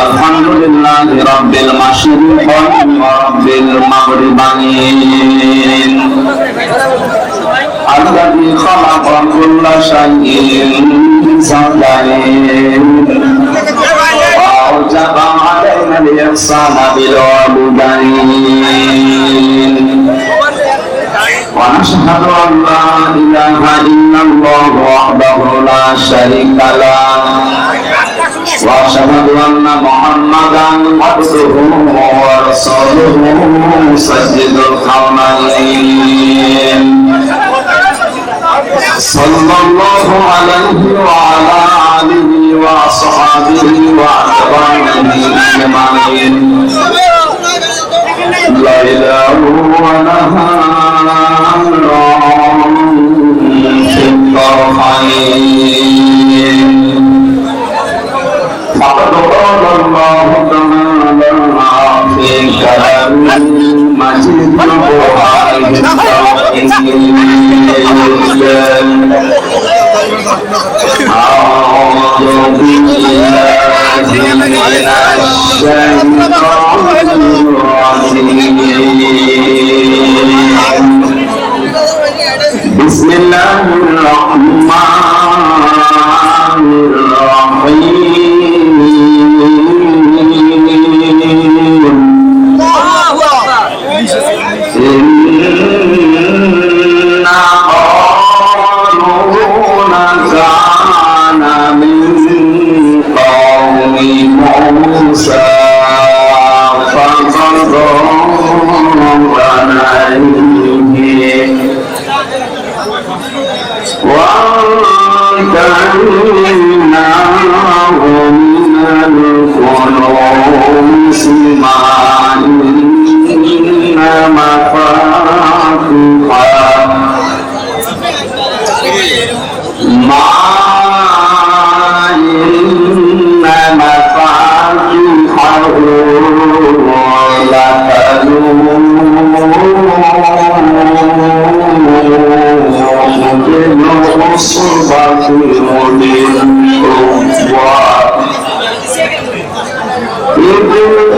আলহামদুলিল্লাহ রাব্বিল মাশরিকাইন ওয়া রাব্বিল মাগরিবাইন আল্লাযী খালাকা কুল্লা শাইইন সাদাইন ওয়া আওজাবা আলাইনা al-ihsana bil walidayn ونشهد أن لا إله إلا الله وحده لا شريك له وأشهد أن محمدا عبده ورسوله سيد الكونين صلى الله عليه وعلى آله وأصحابه وأتباعه أجمعين ليلا ونهارا في الطرفين فقد قال الله تعالى في كلامه المجيد وقرآنه الكريم أعوذ بالله من الشيطان بسم الله الرحمن الرحيم إن قارون كان من قوم موسى فقضى عليه وآتيناه من الكنوز ما إن مفاتحه بالعصبة أولي القوة إذ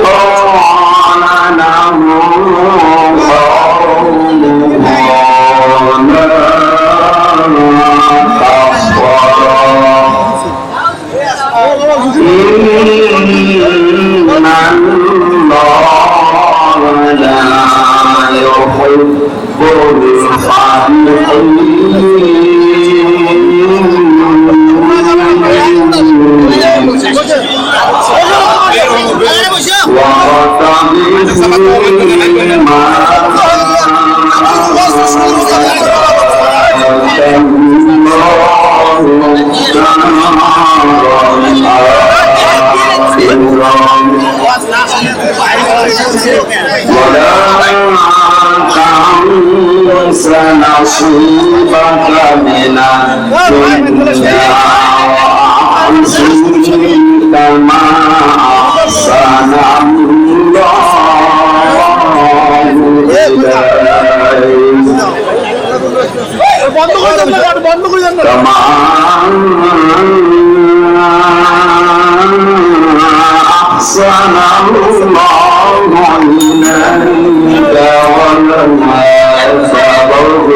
قال له قومه لا تفرح إن الله لا يحب ولا تنس نصيبك من الدنيا وأحسن كما أحسن الله إليك كما أحسن الله إليك ولا تبغ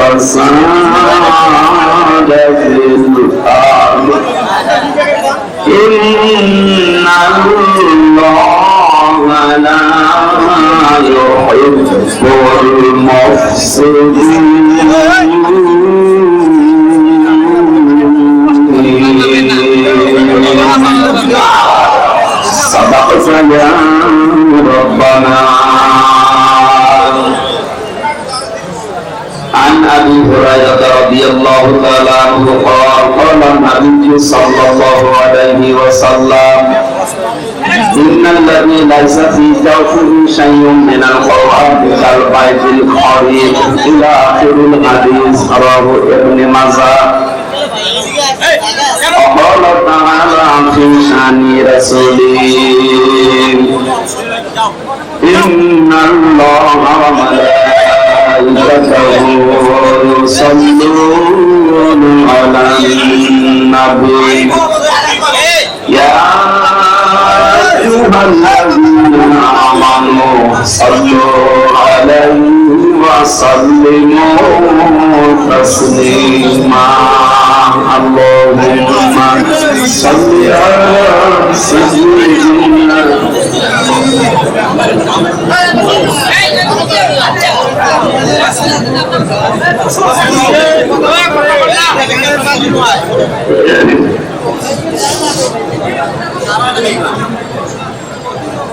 الفساد في الأرض إن الله لا يحب المفسدين صدقت يا ربنا. عن أبي هريرة رضي الله تعالى عنه قال قال النبي صلى الله عليه وسلم إن الذي ليس في جوفه شيء من القرآن كالبيت الخريب إلى آخر الحديث رواه ابن ماجه. وقال تعالى في شأن رسوله إن الله وملائكته يصلون على النبي وسلموا تسليما اللهم صل على سيدنا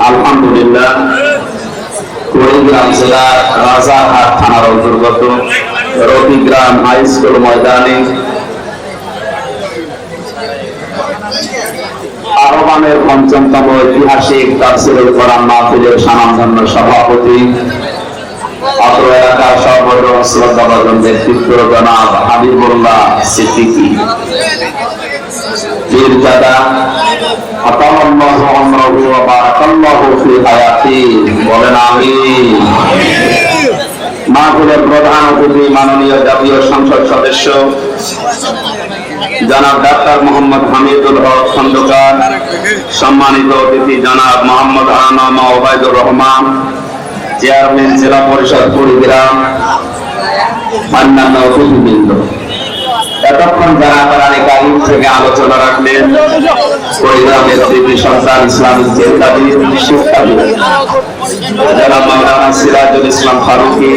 আলহামদুলিল্লাহ কুড়িগ্রাম জেলার রাজারহাট থানার অন্তর্গত রতিগ্রাম হাই স্কুল ময়দানে আহ্বানের পঞ্চমতম ঐতিহাসিক তাফসীরুল কোরআন মাহফিলের স্বনামধন্য সভাপতি অত্র এলাকার সর্বজন শ্রদ্ধাভাজন ব্যক্তিত্ব জনাব হাবিবুল্লাহ সিদ্দিকী পীরজাদা আতাল্লাহু আমরাহু ওয়া বারাকাল্লাহু ফি হায়াতি বলেন আমিন। মাহফিলের প্রধান অতিথি মাননীয় জাতীয় সংসদ সদস্য জনাব ডাক্তার মোহাম্মদ হামিদুল হক খন্দকার, সম্মানিত অতিথি জনাব মোহাম্মদ আনাম ওবায়দুর রহমান, চেয়ারম্যান জেলা পরিষদ কুড়িগ্রাম, অন্যান্য অতিথিবৃন্দ, এতক্ষণ যারা কোরআনে কারীম থেকে আলোচনা রাখলেন কুড়িগ্রামের কৃতি সন্তান ইসলামিক চিন্তাবিদ শিক্ষাবিদ জনাব মাওলানা সিরাজুল ইসলাম ফারুকী,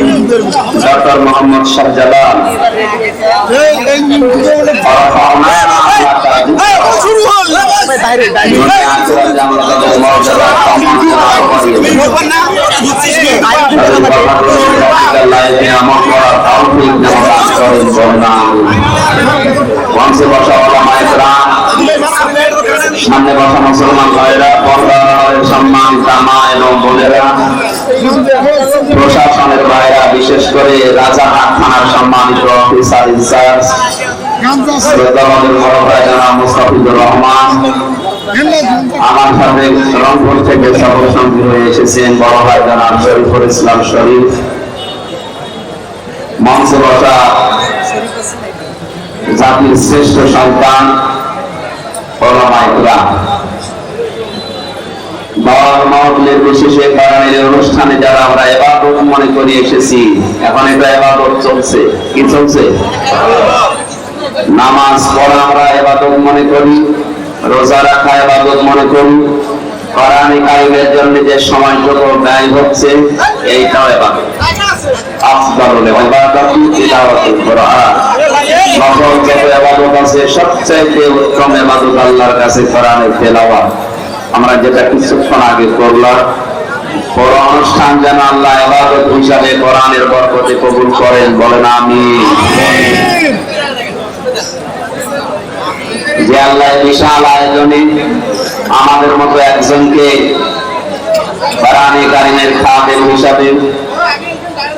ডক্টর মোহাম্মদ শাহজালাল, সামনে বসা মুসলমান ভাইরা, সম্মানিত মা এবং বোনেরা, প্রশাসনের ভাইরা, বিশেষ করে রাজারহাট থানার সম্মানিত অফিসার ইনচার্জ শ্রদ্ধাবাদের বড় ভাই জনাব মুস্তাফিজুর রহমান, আমার সাথে রংপুর থেকে সর্বসঙ্গী হয়ে এসেছেন বড় ভাই জনাব শরীফুল ইসলাম শরীফ, মঞ্চে বসা জাতির শ্রেষ্ঠ সন্তান অনুষ্ঠানে যারা আমরা ইবাদত মনে করে এসেছি, এখন এটা ইবাদত চলছে। কি চলছে? নামাজ পড়া আমরা ইবাদত মনে করি, রোজা রাখা ইবাদত মনে করি, কোরআনে কারীমের জন্য যে সময়টুকু ব্যয় হচ্ছে এইটাও ইবাদত। আফদালুল ইবাদাতি তিলাওয়াতুল কোরআন। নফল যত ইবাদত আছে সবচেয়ে উত্তম ইবাদত আল্লাহর কাছে কোরআনের তেলাওয়াত। আমরা যেটা কিছুক্ষণ আগে করলাম, পুরো অনুষ্ঠান যেন আল্লাহ ইবাদত হিসাবে কোরআনের বরকতে কবুল করেন, বলেন আমিন। যে আল্লাহ বিশাল আয়োজনে আমাদের মতো একজনকে কোরআনে কারীমের খাদেম হিসাবে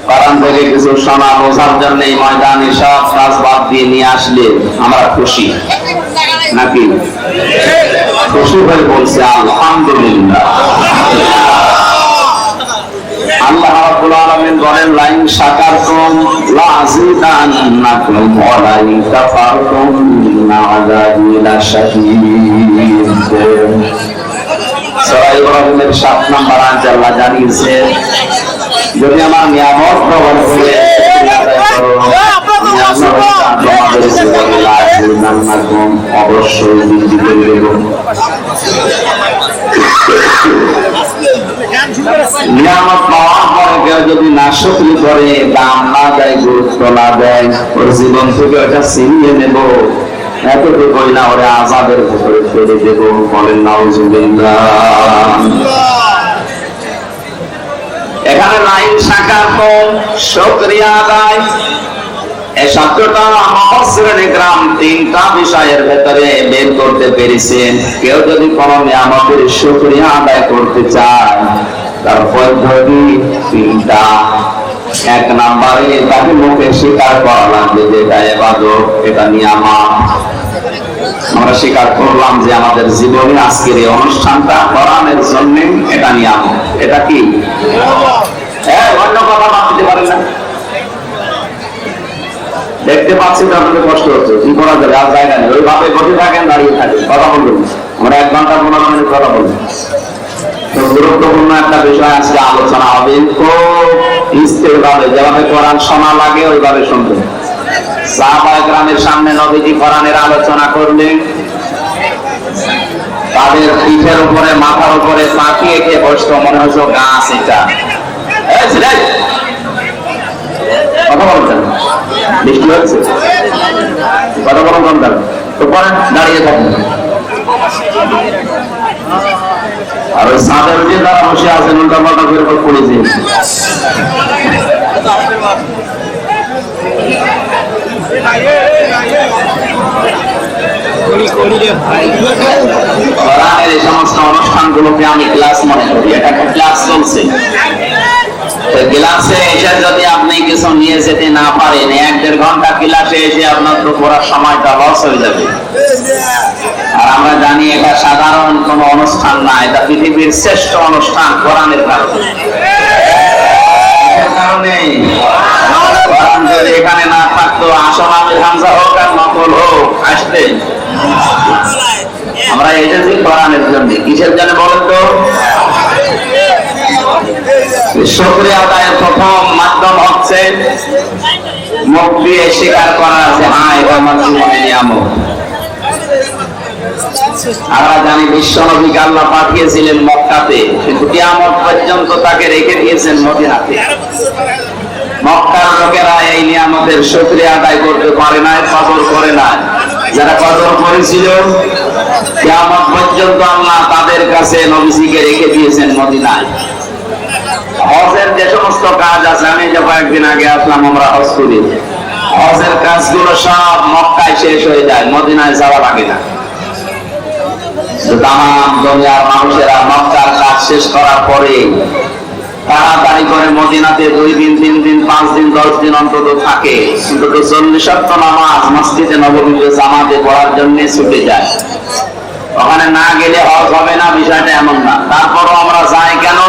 কোরআন থেকে কিছু শোনা বোঝার জন্য এই ময়দানে সব কাজ বাদ দিয়ে নিয়ে আসলে আমরা খুশি নাকি? খুশি হয়ে বলছে আলহামদুলিল্লাহ। আল্লাহ রাব্বুল আলামিন বলেন, লাইন শাকারতুম লাযিদান্নাকুম ওয়া লাইন কাফারতুম ইন্না আযাবি লাশাদীদ। সূরা ইব্রাহিমের 7 নম্বর আয়াতে আল্লাহ জানিয়েছেন, যদি আমার নিয়ামত গ্রহণ করে অবশ্যই বৃদ্ধি করে দেব। নিয়ামত পাওয়ার পরে কেউ যদি না শুকরি করে, দাম না দেয়, গুরুত্ব না দেয়, ওর জীবন থেকে ওটা ছিনিয়ে নেব, এতটুকুই না ওরে আযাবের ভিতরে ফেলে দেব, বলেন নাউযুবিল্লাহ। এখানে লাইন শাখার শুকরিয়া আদায়, এই শব্দটা মুফাসসিরিনে কেরাম 3টা বিষয়ের ভেতরে বের করতে পেরেছেন। কেউ যদি কোনো নিয়ামতের শুকরিয়া আদায় করতে চায়, তার পদ্ধতি 3টা। 1 নম্বরে তাকে মুখে স্বীকার করা লাগবে যে এটা ইবাদত, এটা নিয়ামত। আমরা স্বীকার করলাম যে আমাদের জীবনে আজকের এই অনুষ্ঠানটা কোরআনের জন্য, এটা নিয়ামত। এটা কি? অন্য কথা ভাবতে পারেন না। দেখতে পাচ্ছি তো আপনাদের কষ্ট হচ্ছে, কি করা যাবে? আর জায়গা নেই, ওইভাবে বসে থাকেন, দাঁড়িয়ে থাকেন, কথা বলবেন। আমরা 1 ঘন্টা 15 মিনিট কথা বলবো। তো গুরুত্বপূর্ণ একটা বিষয় আজকে আলোচনা হবে। খুব স্থিরভাবে যেভাবে কোরআন শোনা লাগে ওইভাবে শুনবেন। সাহাবায়ে কেরামের সামনে নবীজি কোরআনের আলোচনা করলেন, তাদের পিঠের উপরে মাথার উপরে তাকিয়ে খেয়ে বসতো, মনে হচ্ছে গাছ এটা। কথা বলছেন, বৃষ্টি হচ্ছে, কথা বলুন কম দাঁড়ান তো, পরে দাঁড়িয়ে থাকবেন। আর ওই সাদের যে তারা বসে আছেন উল্টা পাল্টা করে পড়েছে। এই সমস্ত অনুষ্ঠানগুলোকে আমি ক্লাস মনে করি, এটা একটা ক্লাস চলছে। ক্লাসে এসে যদি আপনি কিছু নিয়ে যেতে না পারেন, 1-1.5 ঘন্টা ক্লাসে এসে আপনার তো পড়ার সময়টা লস হয়ে যাবে। আর আমরা জানি এটা সাধারণ কোন অনুষ্ঠান না, এটা পৃথিবীর শ্রেষ্ঠ অনুষ্ঠান কোরআনের কারণে। কোরআন যদি এখানে না থাকতো, আসল আমির হামজা হোক আর নকল হোক, আসতেন। আমরা এসেছি কোরআনের জন্য, কিসের জন্য বলেন তো? শুকরিয়া আদায়ের প্রথম মাধ্যম হচ্ছে মুখ দিয়ে স্বীকার করা যে হ্যাঁ এটা আমার জীবনের নিয়ামত। আমরা জানি বিশ্ব নবীকে আল্লাহ পাঠিয়েছিলেন মক্কাতে, কিন্তু কিয়ামত পর্যন্ত তাকে রেখে দিয়েছেন মদিনাতে। মক্কার লোকেরা এই নিয়ামতের শুকরিয়া আদায় করতে পারে নাই, কদর করে নাই। যারা কদর করেছিল, কিয়ামত পর্যন্ত আল্লাহ তাদের কাছে নবীজিকে রেখে দিয়েছেন মদিনায়। হজের যে সমস্ত কাজ আছে, আমি যে কয়েকদিন আগে আসলাম, আমরা হজ করি, হজের কাজগুলো সব মক্কায় শেষ হয়ে যায়, মদিনায় যাওয়া লাগে না। তামাম দুনিয়ার মানুষেরা মক্কার কাজ শেষ করার পরে তাড়াতাড়ি করে মদিনাতে 2 দিন 3 দিন 5 দিন 10 দিন অন্তত থাকে, কিন্তু 40 ওয়াক্ত নামাজ মসজিদে নববীতে জামাতে পড়ার জন্য ছুটে যায়। ওখানে না গেলে হজ হবে না, বিষয়টা এমন না। তারপরও আমরা যাই কেন?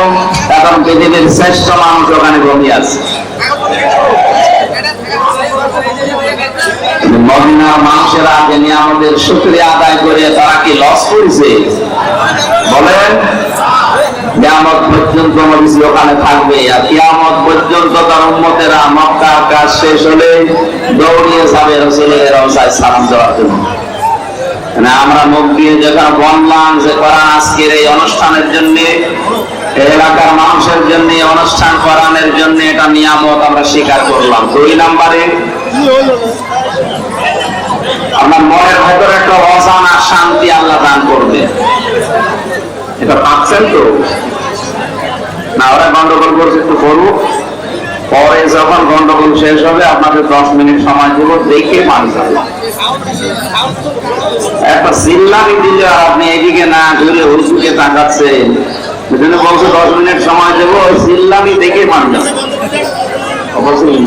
কারণ পৃথিবীর শ্রেষ্ঠ মানুষ ওখানে ঘুমিয়ে আছে। মদিনার মানুষেরা যে নিয়ামতের শুকরিয়া আদায় করে তারা কি লস করেছে? বলেন, কিয়ামত পর্যন্ত নবী ওখানে থাকবে, আর কিয়ামত পর্যন্ত তার উম্মতেরা মক্কার কাজ শেষ হলে দৌড়িয়ে যাবে রাসূলের রওজায় সালাম দেওয়ার জন্য। আমরা মুখ দিয়ে যেখানে বললাম যে কোরআন আজকের এই অনুষ্ঠানের জন্য, এলাকার মানুষের জন্য অনুষ্ঠান কোরআনের জন্য এটা নিয়ামত আমরা স্বীকার করলাম। 2 নম্বরে আপনার মনের ভেতরে একটা অজানা শান্তি আল্লাহ দান করবে। এটা পাচ্ছেন তো না? ওরা গন্ডগোল করছে, একটু করুক, পরে যখন গন্ডগোল শেষ হবে আপনাদের 10 মিনিট সময় দেবো, দেখে পানি যাবে। একটা চিল্লানি দিলে আপনি এদিকে না ঘুরে হুজুরকে তাকাচ্ছেন, সেজন্য বলছে 10 মিনিট সময় দেবো, ওই চিল্লানি দেখে পানি যাবে। অবশ্যই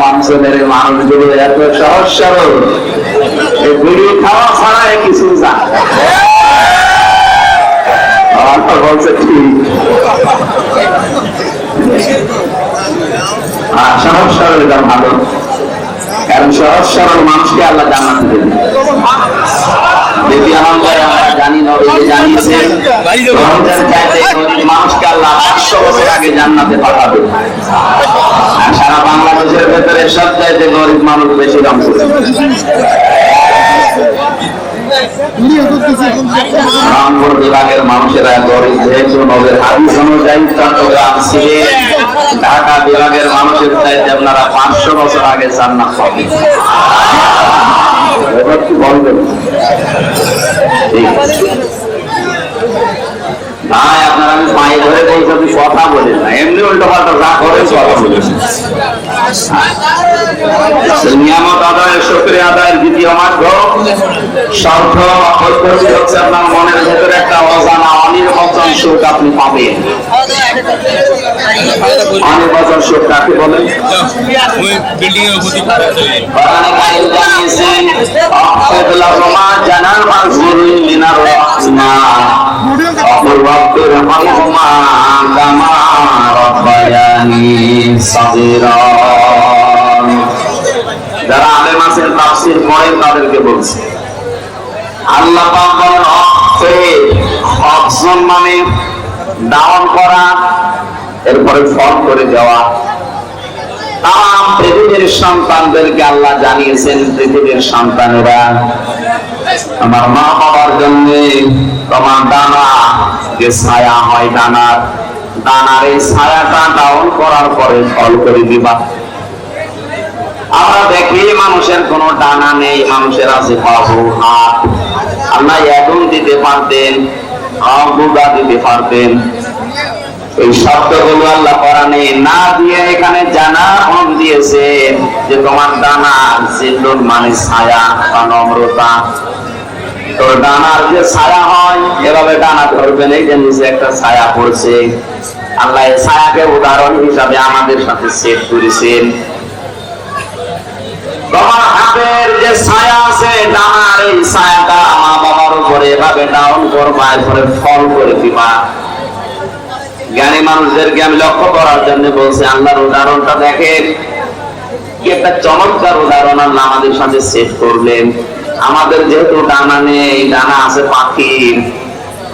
মানুষের মানুষগুলো এত সহজ সরল, বিড়ি খাওয়া ছাড়া কিছু জানে বলছে ঠিক। সহজ সরল এটা ভালো, কারণ সহজ সরল মানুষকে আল্লাহ জান্নাতে দেবেন। আমরা জানি নবী জানিয়েছেন মানুষকে আল্লাহ 500 বছর আগে জান্নাতে পাঠাবে। আর সারা বাংলাদেশের ভেতরে সবচাইতে গরিব মানুষ বেশি দাম করে। রামপুর বিভাগের মানুষেরা গরিব, যেহেতু নবীর হাদিস অনুযায়ী চট্টগ্রাম, সিলেট, ঢাকা বিভাগের মানুষের চাইতে আপনারা 500 বছর আগে জান্নাত পাবেন। এবার কি বলবেন? ভাই আপনারা আমি পায়ে ধরে বলছি, আপনি কথা বলেন না, এমনি উল্টো পাল্টা যা করেন কথা বলেন। নিয়ামত আদায়ের শুকরিয়া আদায়ের দ্বিতীয় মাধ্যম শর্ত হচ্ছে আপনার মনের ভেতরে একটা অজানা অনির্বচন সুখ আপনি পাবেন। অনির্বচন সুখ কাকে বলেন? যারা আলেম আছেন তাফসীর পড়েন তাদেরকে বলছে, আল্লাহ পাক বলেন অফজন মানে ডাউন করা, এরপরে ফল করে দেওয়া। তাম পৃথিবীর সন্তানদেরকে আল্লাহ জানিয়েছেন, পৃথিবীর সন্তানেরা আমার মা বাবার জন্য তোমার দানা যে ছায়া হয়, দানার এই ছায়াটা ডাউন করার পরে ফল করে দিবা। আমরা দেখি মানুষের কোনো ডানা নেই, মানুষের আছে বাহু, হাত। আল্লাহ এখন দিতে পারতেন, গুদা দিতে পারতেন। এই শব্দগুলো আল্লাহ কোরআনে না দিয়ে এখানে জানান দিয়েছেন যে তোমার ডানা জিল্লুন মানে ছায়া বা নম্রতা। তোর ডানার যে ছায়া হয়, এভাবে ডানা ধরবেন, এই যে নিচে একটা ছায়া পড়ছে, আল্লাহ এই ছায়াকে উদাহরণ হিসাবে আমাদের সাথে সেট করেছেন। তোমার হাতের যে ছায়া আছে, ডানার এই ছায়াটা মা বাবার উপরে এভাবে ডাউন করবা, এরপরে ফল করে দিবা। জ্ঞানী মানুষদেরকে আমি লক্ষ্য করার জন্য বলছি, আল্লাহর উদাহরণটা দেখেন, কি একটা চমৎকার উদাহরণ আল্লাহ আমাদের সাথে সেট করলেন। আমাদের যেহেতু ডানা নেই, ডানা আছে পাখির,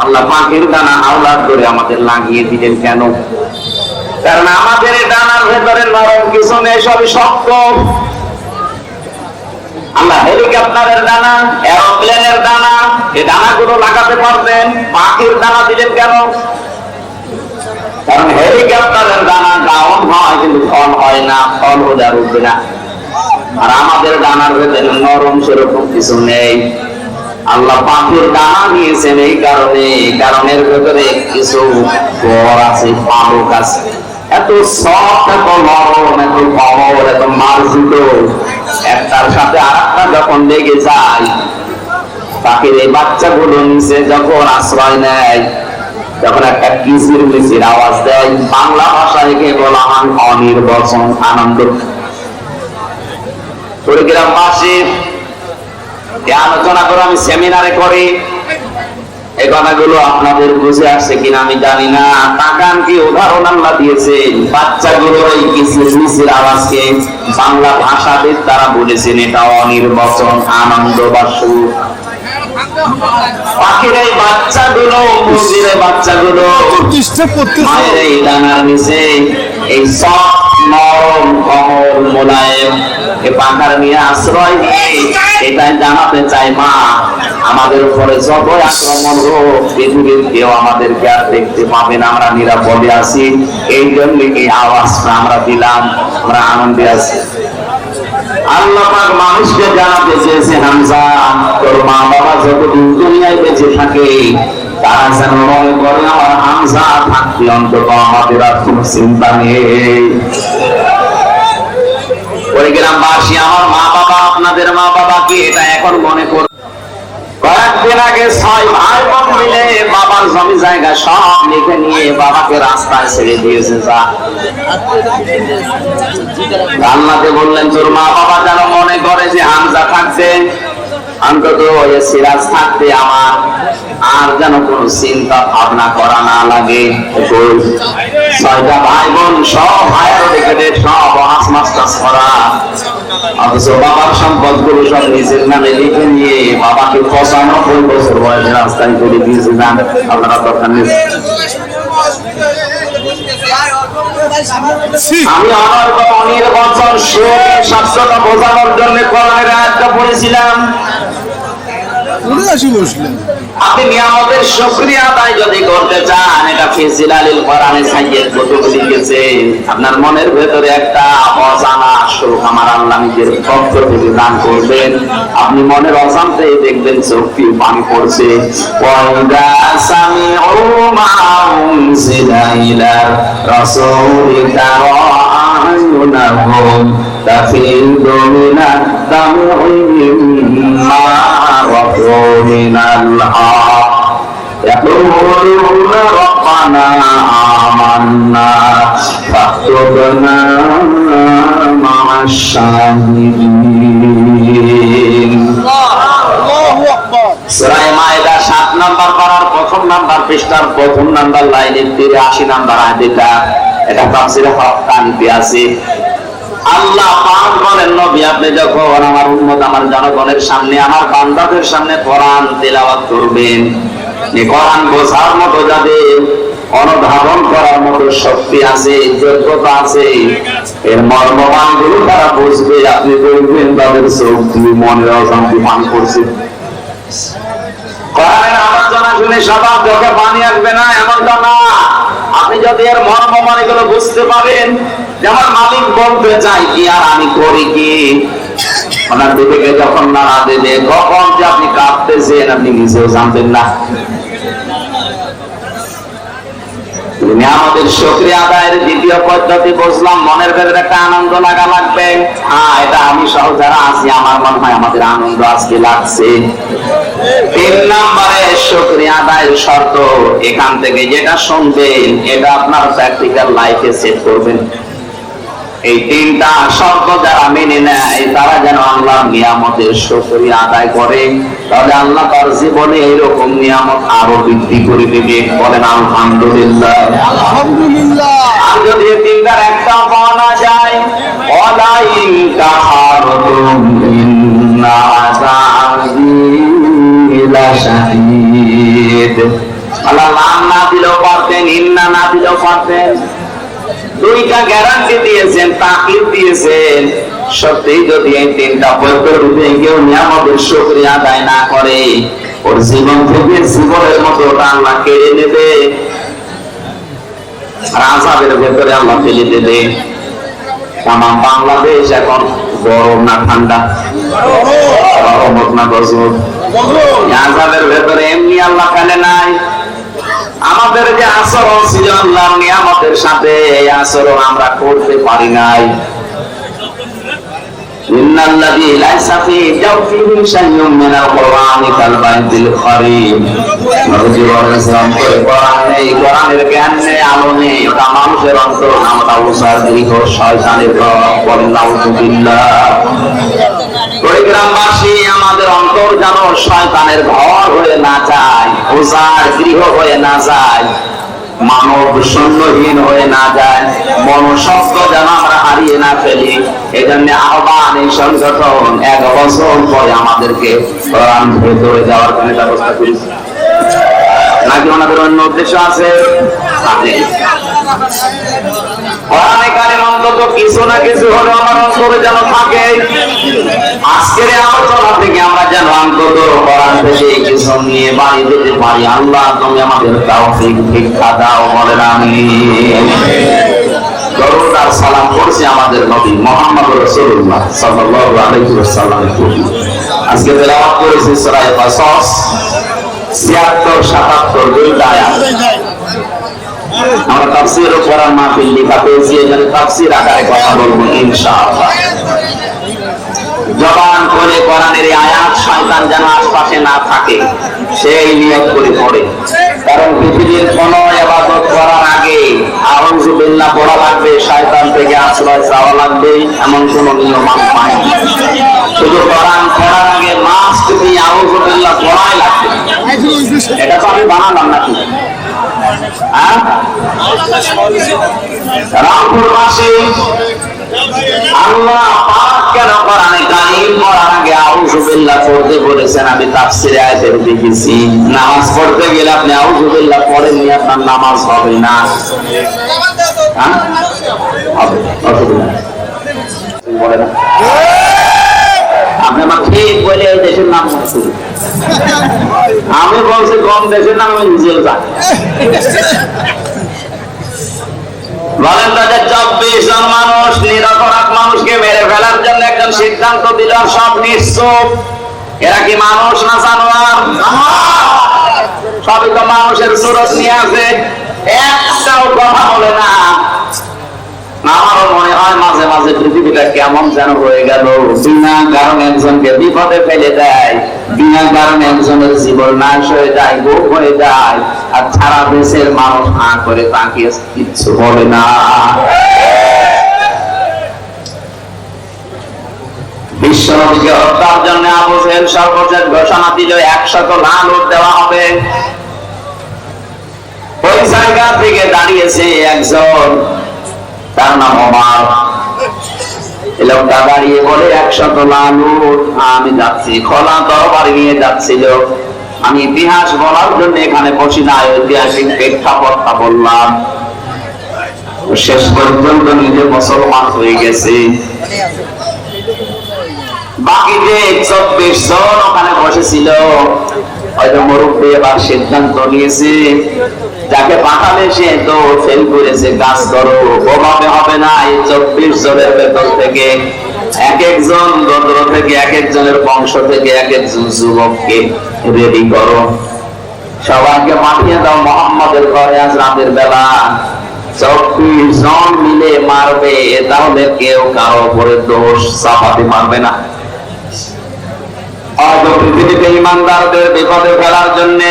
আল্লাহ পাখির ডানা আওলাদ করে আমাদের লাগিয়ে দিলেন। কেন? কারণ আমাদের এই ডানার ভেতরে নরম কিছু নেই, সবই শক্ত। আল্লাহ হেলিকপ্টারের ডানা, এরোপ্লেনের ডানা, এই ডানাগুলো লাগাতে পারতেন, পাখির ডানা দিলেন কেন? কারণ হেলিকপ্টারের দানা ডাউন হয় কিন্তু ফল হয় না, ফল হলে আর উঠবে না। আর আমাদের দানার ভেতরে নরম সেরকম কিছু নেই। আল্লাহ পাখির দানা নিয়েছেন এই কারণে, কারণের ভেতরে কিছু গড় আছে, পালক আছে, এত সফট, এত নরম, এত কোমল, এত মার্জিত, একটার সাথে আর একটা যখন লেগে যায়, পাখির এই বাচ্চাগুলো নিচে যখন আশ্রয় নেয়, যখন একটা কিচির মিচির আওয়াজ দেয়, বাংলা ভাষায় কে বলা হয় অনির্বচন আনন্দ। কুড়িগ্রামবাসী আলোচনা করে আমি সেমিনারে করি, এই কথাগুলো আপনাদের বুঝে আসছে কিনা আমি জানি না। তাকান কি উদাহরণ আল্লাহ দিয়েছেন, বাচ্চাগুলো এই কিচির মিচির আওয়াজকে বাংলা ভাষাবিদ তারা বলেছেন এটা অনির্বচন আনন্দ বা সুখ। পাখির এই বাচ্চাগুলো, মুরগির বাচ্চাগুলো মায়ের এই ডানার নিচে এই সফট, নরম, কোমল, মোলায়েম এই পাখার নিয়ে আশ্রয় নিয়ে এটাই জানাতে চাই, মা আমাদের উপরে যত আক্রমণ হোক, পৃথিবীর কেউ আমাদেরকে আর দেখতে পাবে না, আমরা নিরাপদে আছি। এই জন্য এই আওয়াজটা আমরা দিলাম, আমরা আনন্দে আছি। আল্লাহ পাক মানুষকে জানাতে চেয়েছে, হামজা তোর মা বাবা যতদিন দুনিয়ায় বেঁচে থাকে তারা যেন মনে করে আমার হামজা থাকতে অন্তত আমাদের আর কোনো চিন্তা নেই। ওই গ্রামবাসী, আমার মা বাবা আপনাদের মা বাবা কি এটা এখন মনে করে? কয়েকদিন আগে 6 ভাই বোন মিলে বাবার জমি জায়গা সব লিখে নিয়ে বাবাকে রাস্তায় ছেড়ে দিয়েছে। যা আল্লাহকে বললেন তোর মা বাবা যেন মনে করে যে হামজা থাকতে অন্তত সিরাজ থাকতে আমার আর যেন কোন চিন্তা ভাবনা করা না লাগে। 6টা ভাই বোন সব ভাইয়ের দিকে সব হাস মাস্টার্স করা, অথচ বাবার সম্পদ গুলো সব নিজের নামে লিখে নিয়ে বাবাকে 95 বছর বয়সে রাস্তায় করে দিয়েছিলাম। আপনারা দরকার নেই। আমি অনির্বচন সুখ শব্দটা বোঝানোর জন্য কোরআনের আয়াতটা পড়েছিলাম। আপনি নিয়ামতের শুকরিয়া আদায় যদি করতে চান, এটা ফিজিলালিল কোরআনে সাইয়েদ কুতুব লিখেছেন, আপনার মনের ভেতরে একটা অজানা সুখ আমার আল্লাহ নিজের পক্ষ থেকে দান করবেন। আপনি মনের অজান্তেই দেখবেন চোখ দিয়ে পানি পড়ছে। ওয়াইদা সামিউ মা উনজিলা ইলা রাসূলিকা আ'য়ুনাহুম তাফিদু মিনাদ দাম'i মিম্মা রাফু মিনাল হক ইয়াকুলুনা রাব্বানা আমান্না ফাকতুবনা মা'আশ শাহিদিন। আল্লাহু আকবার। সূরা মায়েদা 7 নাম্বার পারার 1 নাম্বার পৃষ্ঠার 1 নাম্বার লাইনের 83 নাম্বার আয়াতটা, এটা তাফসীরে হক্কানিতে আছে। আল্লাহ পাক বলেন, নবী আপনি যখন আমার উম্মত আমার জনগণের সামনে আমার বান্দাদের সামনে কোরআন তেলাওয়াত করবেন, এই কোরআন বোঝার মতো যাদের অনুধাবন করার মতো শক্তি আছে, যোগ্যতা আছে। এর মর্মমান গুলো তারা বুঝবে, আপনি বলবেন তাদের চোখ দিয়ে মনের অশান্তি পান করছে। কোরআনের আলোচনা শুনে সবার চোখে পানি আসবে না এমনটা না। আপনি যদি এর মর্মমান এগুলো বুঝতে পারেন, যেমন মালিক বলতে চাই কি আর আমি করি কি, ওনার দিকে যখন নাড়া দেবে কখন যে আপনি কাঁদতেছেন আপনি নিজেও জানতেন না। আমাদের শুকরিয়া আদায়ের দ্বিতীয় পদ্ধতি বুঝলাম, মনের ভেতরে একটা আনন্দ লাগা লাগবে। হ্যাঁ, এটা আমি সহ যারা আছি আমার মনে হয় আমাদের আনন্দ আজকে লাগছে। 3 নম্বরে শুকরিয়া আদায়ের শর্ত, এখান থেকে যেটা শুনবেন এটা আপনার প্র্যাকটিক্যাল লাইফে সেট করবেন। এই 3টা শর্ত যারা মেনে নেয় তারা যেন আল্লাহর নিয়ামতের শুকরিয়া আদায় করে, তাহলে আল্লাহ তার জীবনে এইরকম নিয়ামত আরো বৃদ্ধি করে দেবে। বলেন আলহামদুলিল্লাহ। আলহামদুলিল্লাহ। আর যদি এই 3টার একটা পাওয়া না যায়, ওয়ালাইন কাহারতুম ইন্না আযাবি লাশাদীদ। আল্লাহ লাম না দিলেও পারতেন, ইন্না না দিলেও পারতেন। 2টা গ্যারান্টি দিয়েছেন, তাকিদ দিয়েছেন। সত্যি যদি এই 3টা পদ্ধতিতে কেউ নিয়ামতের শুকরিয়া আদায় না করে, ওর জীবন থেকে জীবনের মতো আল্লাহ কেড়ে নেবে, আযাবের ভেতরে আল্লাহ ফেলে দেবে। আমার বাংলাদেশ এখন গরম না ঠান্ডা, রহমত না গজব, আযাবের ভেতরে এমনি আল্লাহ ফেলে নাই। আমাদের যে আচরণ ছিল আল্লাহর নিয়ামতের সাথে, এই আচরণ আমরা করতে পারি নাই। ইন্নাল্লাযী লাইসা ফী জাওফিহি শাইউম মিনাল কুরআনি কাল বাইতিল খারীম। নবী বলেছেন কোরআন নেই, কোরআনের জ্ঞান নেই, আলো নেই, ওটা মানুষের অন্তর, আমরা উসার দীর্ঘ শয়তানের ঘর। বলেন নাউযুবিল্লাহ। গ্রামবাসী আমাদের অন্তর যেন শয়তানের ঘর হয়ে না যায়, উজার গৃহ হয়ে না যায়, মানব শূন্যহীন হয়ে না যায়, মনুষ্যত্ব যেন আমরা হারিয়ে না ফেলি। এই জন্য আহ্বান, এই সংগঠন 1 বছর পরে আমাদেরকে কোরআন ভেতরে যাওয়ার জন্য ব্যবস্থা করেছে। নাকি ওনাদের অন্য উদ্দেশ্য আছে? কোরআনে কারিম অন্তত কিছু না কিছু হলে আমার অন্তরে যেন থাকে। আজকের আলোচনা থেকে আমরা যেন অন্তত কোরআন থেকে কিছু নিয়ে বাড়ি যেতে পারি। আল্লাহ তুমি আমাদের তাওফিক শিক্ষা দাও। বলেন আমিন। দরুদ আর সালাম করছি আমাদের নবী মুহাম্মদ রাসূলুল্লাহ সাল্লাল্লাহু আলাইহি ওয়াসাল্লামের প্রতি। আজকে তেলাওয়াত করেছি সূরা কাসাস 76, 77 দুইটা আয়াত। আমরা তাফসীর ও কোরআন মাহফিল লেখা পেয়েছি, এখানে তাফসীর আকারে কথা বলবো ইনশাআল্লাহ। জবান করে কোরআনের আয়াত শয়তান যেন আশপাশে না থাকে সেই নিয়ত করে পড়ে। কারণ পৃথিবীর কোন ইবাদত করার আগে আউযু বিল্লাহ পড়া লাগবে, শয়তান থেকে আশ্রয় চাওয়া লাগবে, এমন কোন নিয়ম আমি পাইনি। শুধু কোরআন পড়ার আগে মাস্ট বি আউযু বিল্লাহ পড়াই লাগবে। এটা তো আমি বানালাম নাকি? রামপুরবাসী আল্লাহ পাক কেন কোরআনে কারীম পড়ার আগে আউযু বিল্লাহ পড়তে বলেছেন? আমি তাফসীরে আয়াতে দেখেছি, নামাজ পড়তে গেলে আপনি আউযু বিল্লাহ পড়েননি, আপনার নামাজ হবে না। হবে, অসুবিধা নেই। বলে না আপনি আমার ঠিক বলে এই দেশের নাম বলছি। আমি বলছি কোন দেশের নাম আমি নিজেও জানি। বলেন তাদের 24 জন মানুষ নিরপরাধ মানুষকে মেরে ফেলার জন্য একজন সিদ্ধান্ত দিল, সব নিশ্চুপ। এরা কি মানুষ না জানোয়ার? সবই তো মানুষের সুরত নিয়ে আছে, একটাও কথা বলে না। আমারও মনে হয় মাঝে মাঝে পৃথিবীটা কেমন যেন হয়ে গেল। বিনা কারণে একজনকে বিপদে ফেলে দেয়, বিনা কারণে একজনের জীবন নাশ হয়ে যায়, গোপ হয়ে যায়, আর সারা দেশের মানুষ হাঁ করে তাকিয়ে কিচ্ছু বলে না। বিশ্বনবীকে হত্যার জন্য আবু জেহেল সর্বশেষ ঘোষণা দিল 100 লানত দেওয়া হবে। ওই জায়গা থেকে দাঁড়িয়েছে একজন, তার নাম ওমর। লোকটা দাঁড়িয়ে বলে 100 লানত। আমি যাচ্ছি, খোলা তরবারি নিয়ে যাচ্ছিল। আমি ইতিহাস বলার জন্য এখানে বসি না, ঐতিহাসিক প্রেক্ষাপটটা বললাম। শেষ পর্যন্ত নিজে মুসলমান হয়ে গেছে। বাকি যে 24 জন ওখানে বসেছিল, হয়তো মুরব্বী এবার সিদ্ধান্ত নিয়েছে যাকে পাঠালে সে তো ফেল করেছে, কাজ করো, ওভাবে হবে না। এই 24 জনের ভেতর থেকে এক একজন গোত্র থেকে, এক একজনের বংশ থেকে এক একজন যুবককে রেডি করো, সবাইকে পাঠিয়ে দাও মোহাম্মদের ঘরে আজ রাতের বেলা। 24 জন মিলে মারবে, তাহলে কেউ কারো উপরে দোষ চাপাতে পারবে না। হয়তো পৃথিবীতে ইমানদারদের বিপদে ফেলার জন্য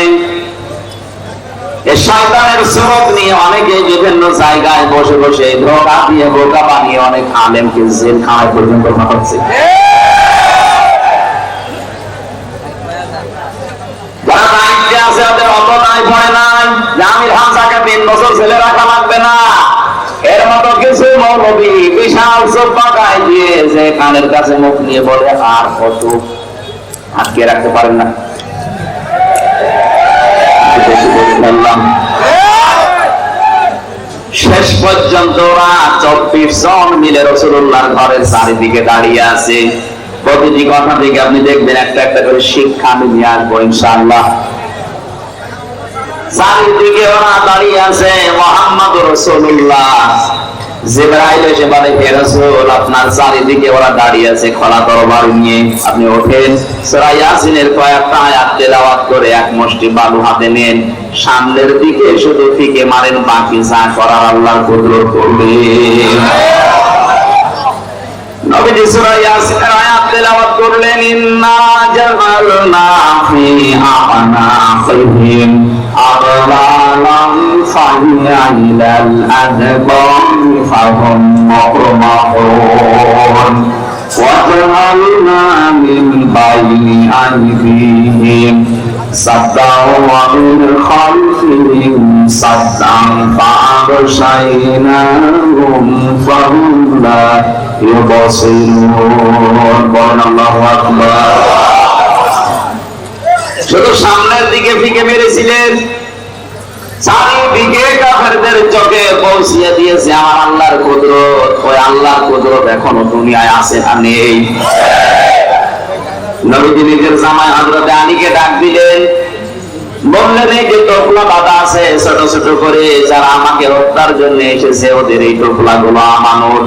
শয়তানের সুরত নিয়ে অনেকে বিভিন্ন জায়গায় বসে বসে ধোঁকা দিয়ে বোকা বানিয়ে অনেক আলেমকে জেলখানায় পর্যন্ত পাঠাচ্ছে। যারা দায়িত্বে আছে ওদের অত দায় পড়ে নাই যে আমির হামজাকে 3 বছর ছেলে রাখা লাগবে না। এর মতো কিছু মৌলবী বিশাল চোখ পাকায় দিয়ে যে কানের কাছে মুখ নিয়ে বলে আর কত আটকে রাখতে পারেন না। শেষ পর্যন্ত ওরা 24 জন মিলে রাসূলুল্লাহর ঘরের চারিদিকে দাঁড়িয়ে আছে। প্রতিটি কথা থেকে আপনি দেখবেন একটা একটা করে শিক্ষা আমি নিয়ে আসবো ইনশাআল্লাহ। চারিদিকে ওরা দাঁড়িয়ে আছে, মুহাম্মদুর রাসূলুল্লাহ। জিবরাইল এসে বলে, হে রাসূল, আপনার চারিদিকে ওরা দাঁড়িয়ে আছে খোলা তরবারি নিয়ে, আপনি ওঠেন, সূরা ইয়াসিনের কয়েকটা আয়াত তেলাওয়াত করে এক মুষ্টি বালু হাতে নেন, সামনের দিকে শুধু ফিকে মারেন, বাকি যা করার আল্লাহর কুদরত করবেন। নবীজি সূরা ইয়াসিনের আয়াত তেলাওয়াত করলেন, ইন্না জাআলনা ফি আনাফিহিম আগলালাম ফাহিয়াইলাল আযকামি ফাহুম মুকমাহুন ওয়া জাআলনা মিন বাইনি আইদিহিম সাদ্দাও ওয়া মিন খালফিহিম সাদ্দান ফাআগশাইনাহুম ফাহুম লা ইউবসিরুন। আল্লাহু আকবার। শুধু সামনের দিকে ফিকে মেরেছিলেন, চারিদিকে কাফেরদের চোখে পৌঁছিয়ে দিয়েছে আমার আল্লাহর কুদরত। ওই আল্লাহর কুদরত এখনো দুনিয়ায় আছে না নেই? নবীজি নিজের জামাই হযরত আলীকে ডাক দিলেন, বললেন, এই যে টোপলা বাঁধা আছে ছোট ছোট করে, যারা আমাকে হত্যার জন্য এসেছে ওদের এই টোপলা গুলো আমানত।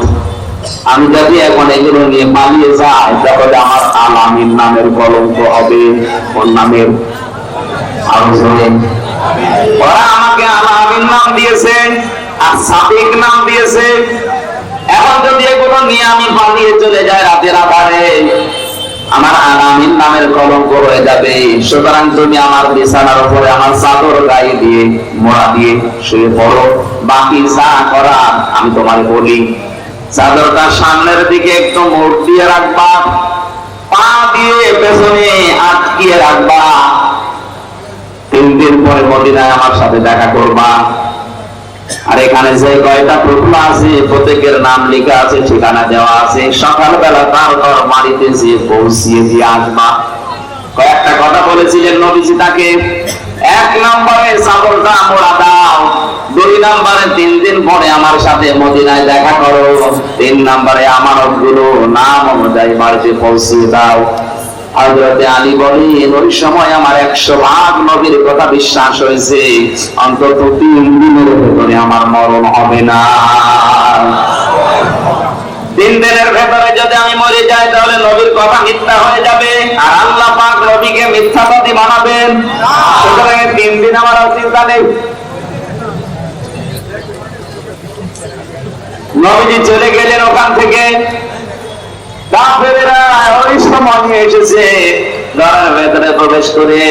আমি যদি এখন এগুলো নিয়ে পালিয়ে যাই তাহলে আমার আল-আমিন নামের কলঙ্ক হবে। ওর নামের ওরা আমাকে আল-আমিন নাম দিয়েছে আর সাদিক নাম দিয়েছে। এখন যদি এগুলো নিয়ে আমি পালিয়ে চলে যাই রাতের আধারে, আমার আল-আমিন নামের কলঙ্ক হয়ে যাবে। সুতরাং তুমি আমার বিছানার উপরে আমার চাদর গায়ে দিয়ে মোড়া দিয়ে শুয়ে পড়ো, বাকি যা করার আমি তোমার বলি। চাদরটা সামনের দিকে একটু মোড় দিয়ে রাখবা, পা দিয়ে পেছনে আটকিয়ে রাখবা। 3 দিন পরে মদিনায় আমার সাথে দেখা করবা। আর এখানে যে কয়টা টুকরা আছে প্রত্যেকের নাম লেখা আছে, ঠিকানা দেওয়া আছে। সকালবেলা তার ঘর বাড়িতে যেয়ে পৌঁছিয়ে দিয়ে আসবা। কয়েকটা কথা বলেছিলেন নবীজি তাকে। 1 নম্বরে চাদরটা মোড়া দাও, 2 নম্বরে 3 দিন পরে আমার সাথে মদিনায় দেখা করো, 3 নম্বরে আমানত গুলো নাম অনুযায়ী বাড়িতে পৌঁছিয়ে দাও। হযরত আলী বলেন, ওই সময় আমার 100% নবীর কথা বিশ্বাস হয়েছে, অন্তত 3 দিনের ভেতরে আমার মরণ হবে না। 3 দিনের ভেতরে যদি আমি মরে যাই তাহলে নবীর কথা মিথ্যা হয়ে যাবে, আর আল্লাহ পাক নবীকে মিথ্যাবাদী বানাবেন। সুতরাং 3 দিন আমার চিন্তা নেই। নবীজি চলে গেলেন ওখান থেকে। কাফেররা ওই সময় এসেছে, ঘরের ভেতরে প্রবেশ করে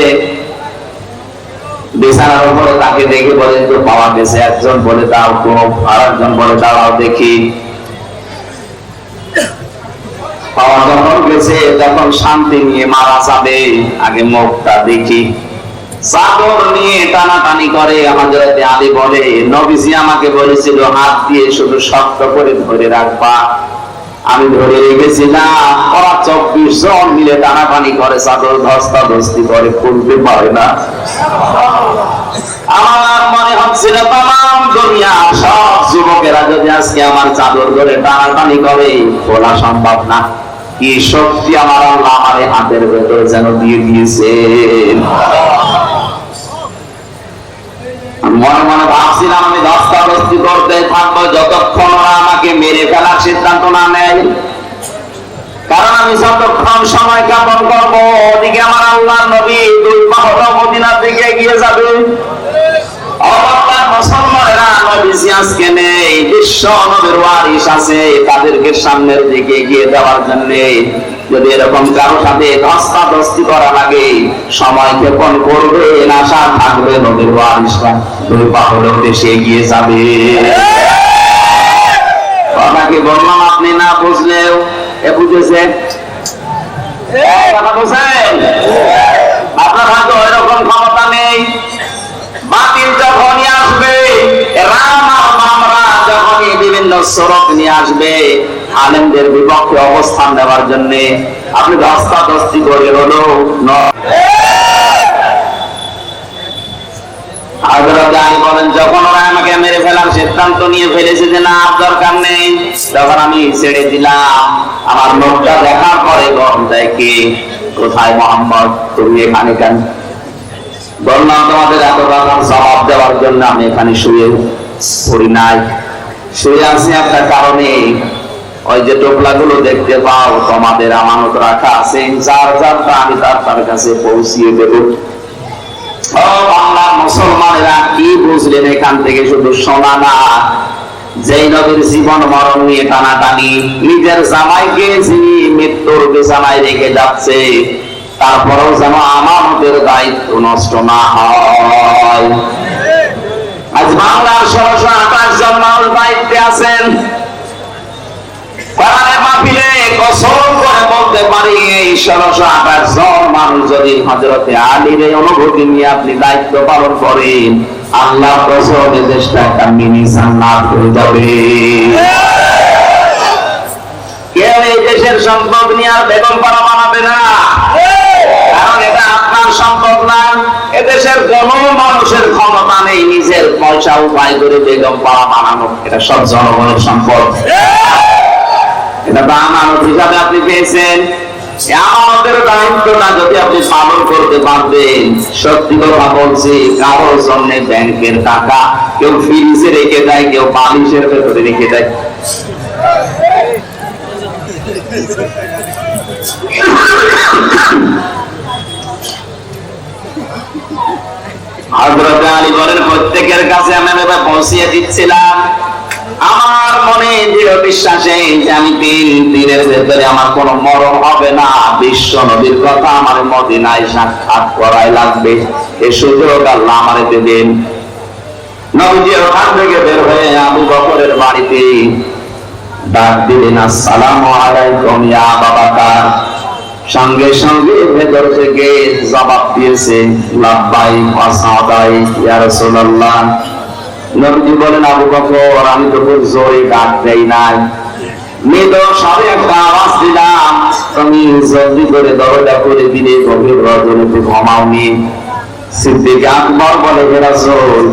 বিছানার উপরে তাকে দেখে বলে, তো পাওয়া গেছে। একজন বলে দাও তো, আর একজন বলে দাঁড়াও দেখি। পাওয়া যখন গেছে তখন শান্তি নিয়ে মারা যাবে, আগে মুখটা দেখি। চাদর নিয়ে টানাটানি করে। হযরত আলী বলে, নবীজি আমাকে বলেছিল হাত দিয়ে শুধু শক্ত করে ধরে রাখবা, আমি ধরে রেখেছিলাম, ওরা 24 জন মিলে টানাটানি করে, চাদর ধস্তাধস্তি করে, খুলতে পারে না। আমার মনে হচ্ছিল তাম দুনিয়া সব যুবকেরা যদি আজকে আমার চাদর ধরে টানাটানি করে, খোলা সম্ভব না। কি শক্তি আমার আল্লাহ আমার হাতের ভেতর যেন দিয়ে দিয়েছেন। মনে মনে ভাবছিলাম আমি ধস্তাধস্তি করতে থাকবো যতক্ষণ ওরা আমাকে মেরে ফেলার সিদ্ধান্ত না নেয়, কারণ আমি যতক্ষণ সময় যাপন করবো ওদিকে আমার আল্লাহ নবী 2 পা হলো মদিনার দিকে এগিয়ে যাবে। মুসলমানেরা নবীজি আজকে নেই, বিশ্ব নবীর ওয়ারিস আছে, তাদেরকে সামনের দিকে এগিয়ে দেওয়ার জন্য যদি এরকম কারোর সাথে ধস্তাধস্তি করা লাগে, সময় ক্ষেপণ করবে, আশা থাকবে নবীর ওয়ারিসরা 2 পা হলেও দেশে এগিয়ে যাবে। কথাকে বললাম, আপনি না বুঝলেও এ বুঝেছে, কথা বুঝেন। আপনার হয়তো ওইরকম ক্ষমতা নেই। বাতিল যখনই আসবে, রাম আর মামরা যখনই বিভিন্ন স্বরূপ নিয়ে আসবে আলেমদের বিপক্ষে অবস্থান নেওয়ার জন্য, আপনি ধস্তাধস্তি করে হলো বলেন, যখন ওরা আমাকে মেরে ফেলার সিদ্ধান্ত নিয়ে ফেলেছে যে না আর দরকার নেই, তখন আমি ছেড়ে দিলাম। আমার লোকটা দেখার পরে গরম দেয়, কে কোথায় মোহাম্মদ, তুমি এখানে কেন? বললাম তোমাদের এত টাকার জবাব দেওয়ার জন্য আমি এখানে শুয়ে পড়ি নাই, শুয়ে আছি একটা কারণে। ওই যে টোপলা গুলো দেখতে পাও, তোমাদের আমানত রাখা আছে, যার যারটা আমি তার কাছে পৌঁছিয়ে দেব। বাংলার মুসলমানেরা কি বুঝলেন এখান থেকে? শুধু শোনা না, যেই নবীর জীবন মরণ নিয়ে টানাটানি, নিজের জামাইকে যিনি মৃত্যুর বিছানায় রেখে যাচ্ছে, তারপরেও যেন আমাদের দায়িত্ব নষ্ট না হয়। আজ বাংলার 1628 জন মানুষ দায়িত্বে আছেন। মাহফিলে কসম করে বলতে পারি, এই 1628 জন মানুষ যদি হযরতে আলীর এই অনুভূতি নিয়ে আপনি দায়িত্ব পালন করেন, আল্লাহ কসম দেশটা একটা মিনি জান্নাত হয়ে যাবে। কেউ এই দেশের সম্পদ নিয়ে আর বেগম পাড়া বানাবে না, কারণ এটা আপনার সম্পদ না। এদেশের কোন মানুষের ক্ষমতা নেই নিজের পয়সা উপায় করে বেগম পাড়া বানানো, এটা সব জনগণের সম্পদ। এটা আমানত হিসাবে আপনি পেয়েছেন। আমাদের দায়িত্বটা যদি আপনি পালন করতে পারবেন, সত্যি কথা বলছি, কারোর জন্য ব্যাংকের টাকা কেউ ফ্রিজে রেখে দেয়, কেউ বালিশের ভেতরে রেখে দেয়। হযরত আলী বলেন, প্রত্যেকের কাছে আমি এটা পৌঁছিয়ে দিচ্ছিলাম। আমার মনে দৃঢ় বিশ্বাসে যে আমি 3 দিনের ভেতরে আমার কোনো মরণ হবে না, বিশ্ব নবীর কথা আমার মদিনায় সাক্ষাৎ করাই লাগবে। এই সুযোগ আল্লাহ আমারে দেবেন। নবীজি ওখান থেকে বের হয়ে আবু বকরের বাড়িতে ডাক দিলেন, আসসালামু আলাইকুম ইয়া আবু বকর। সঙ্গে সঙ্গে ভেতর থেকে জবাব দিয়েছে, লাব্বাইক ওয়া সাদাইক ইয়া রাসূলুল্লাহ। নবীজি বলেন, আবু বকর আমি তো খুব জোরে ডাক দেই নাই, মৃদু স্বরে একটা আওয়াজ দিলাম, তুমি জলদি করে দরজা খুলে দিলে, গভীর রজনীতে ঘুমাওনি। সিদ্দিক আকবর বলে, হে রাসূল,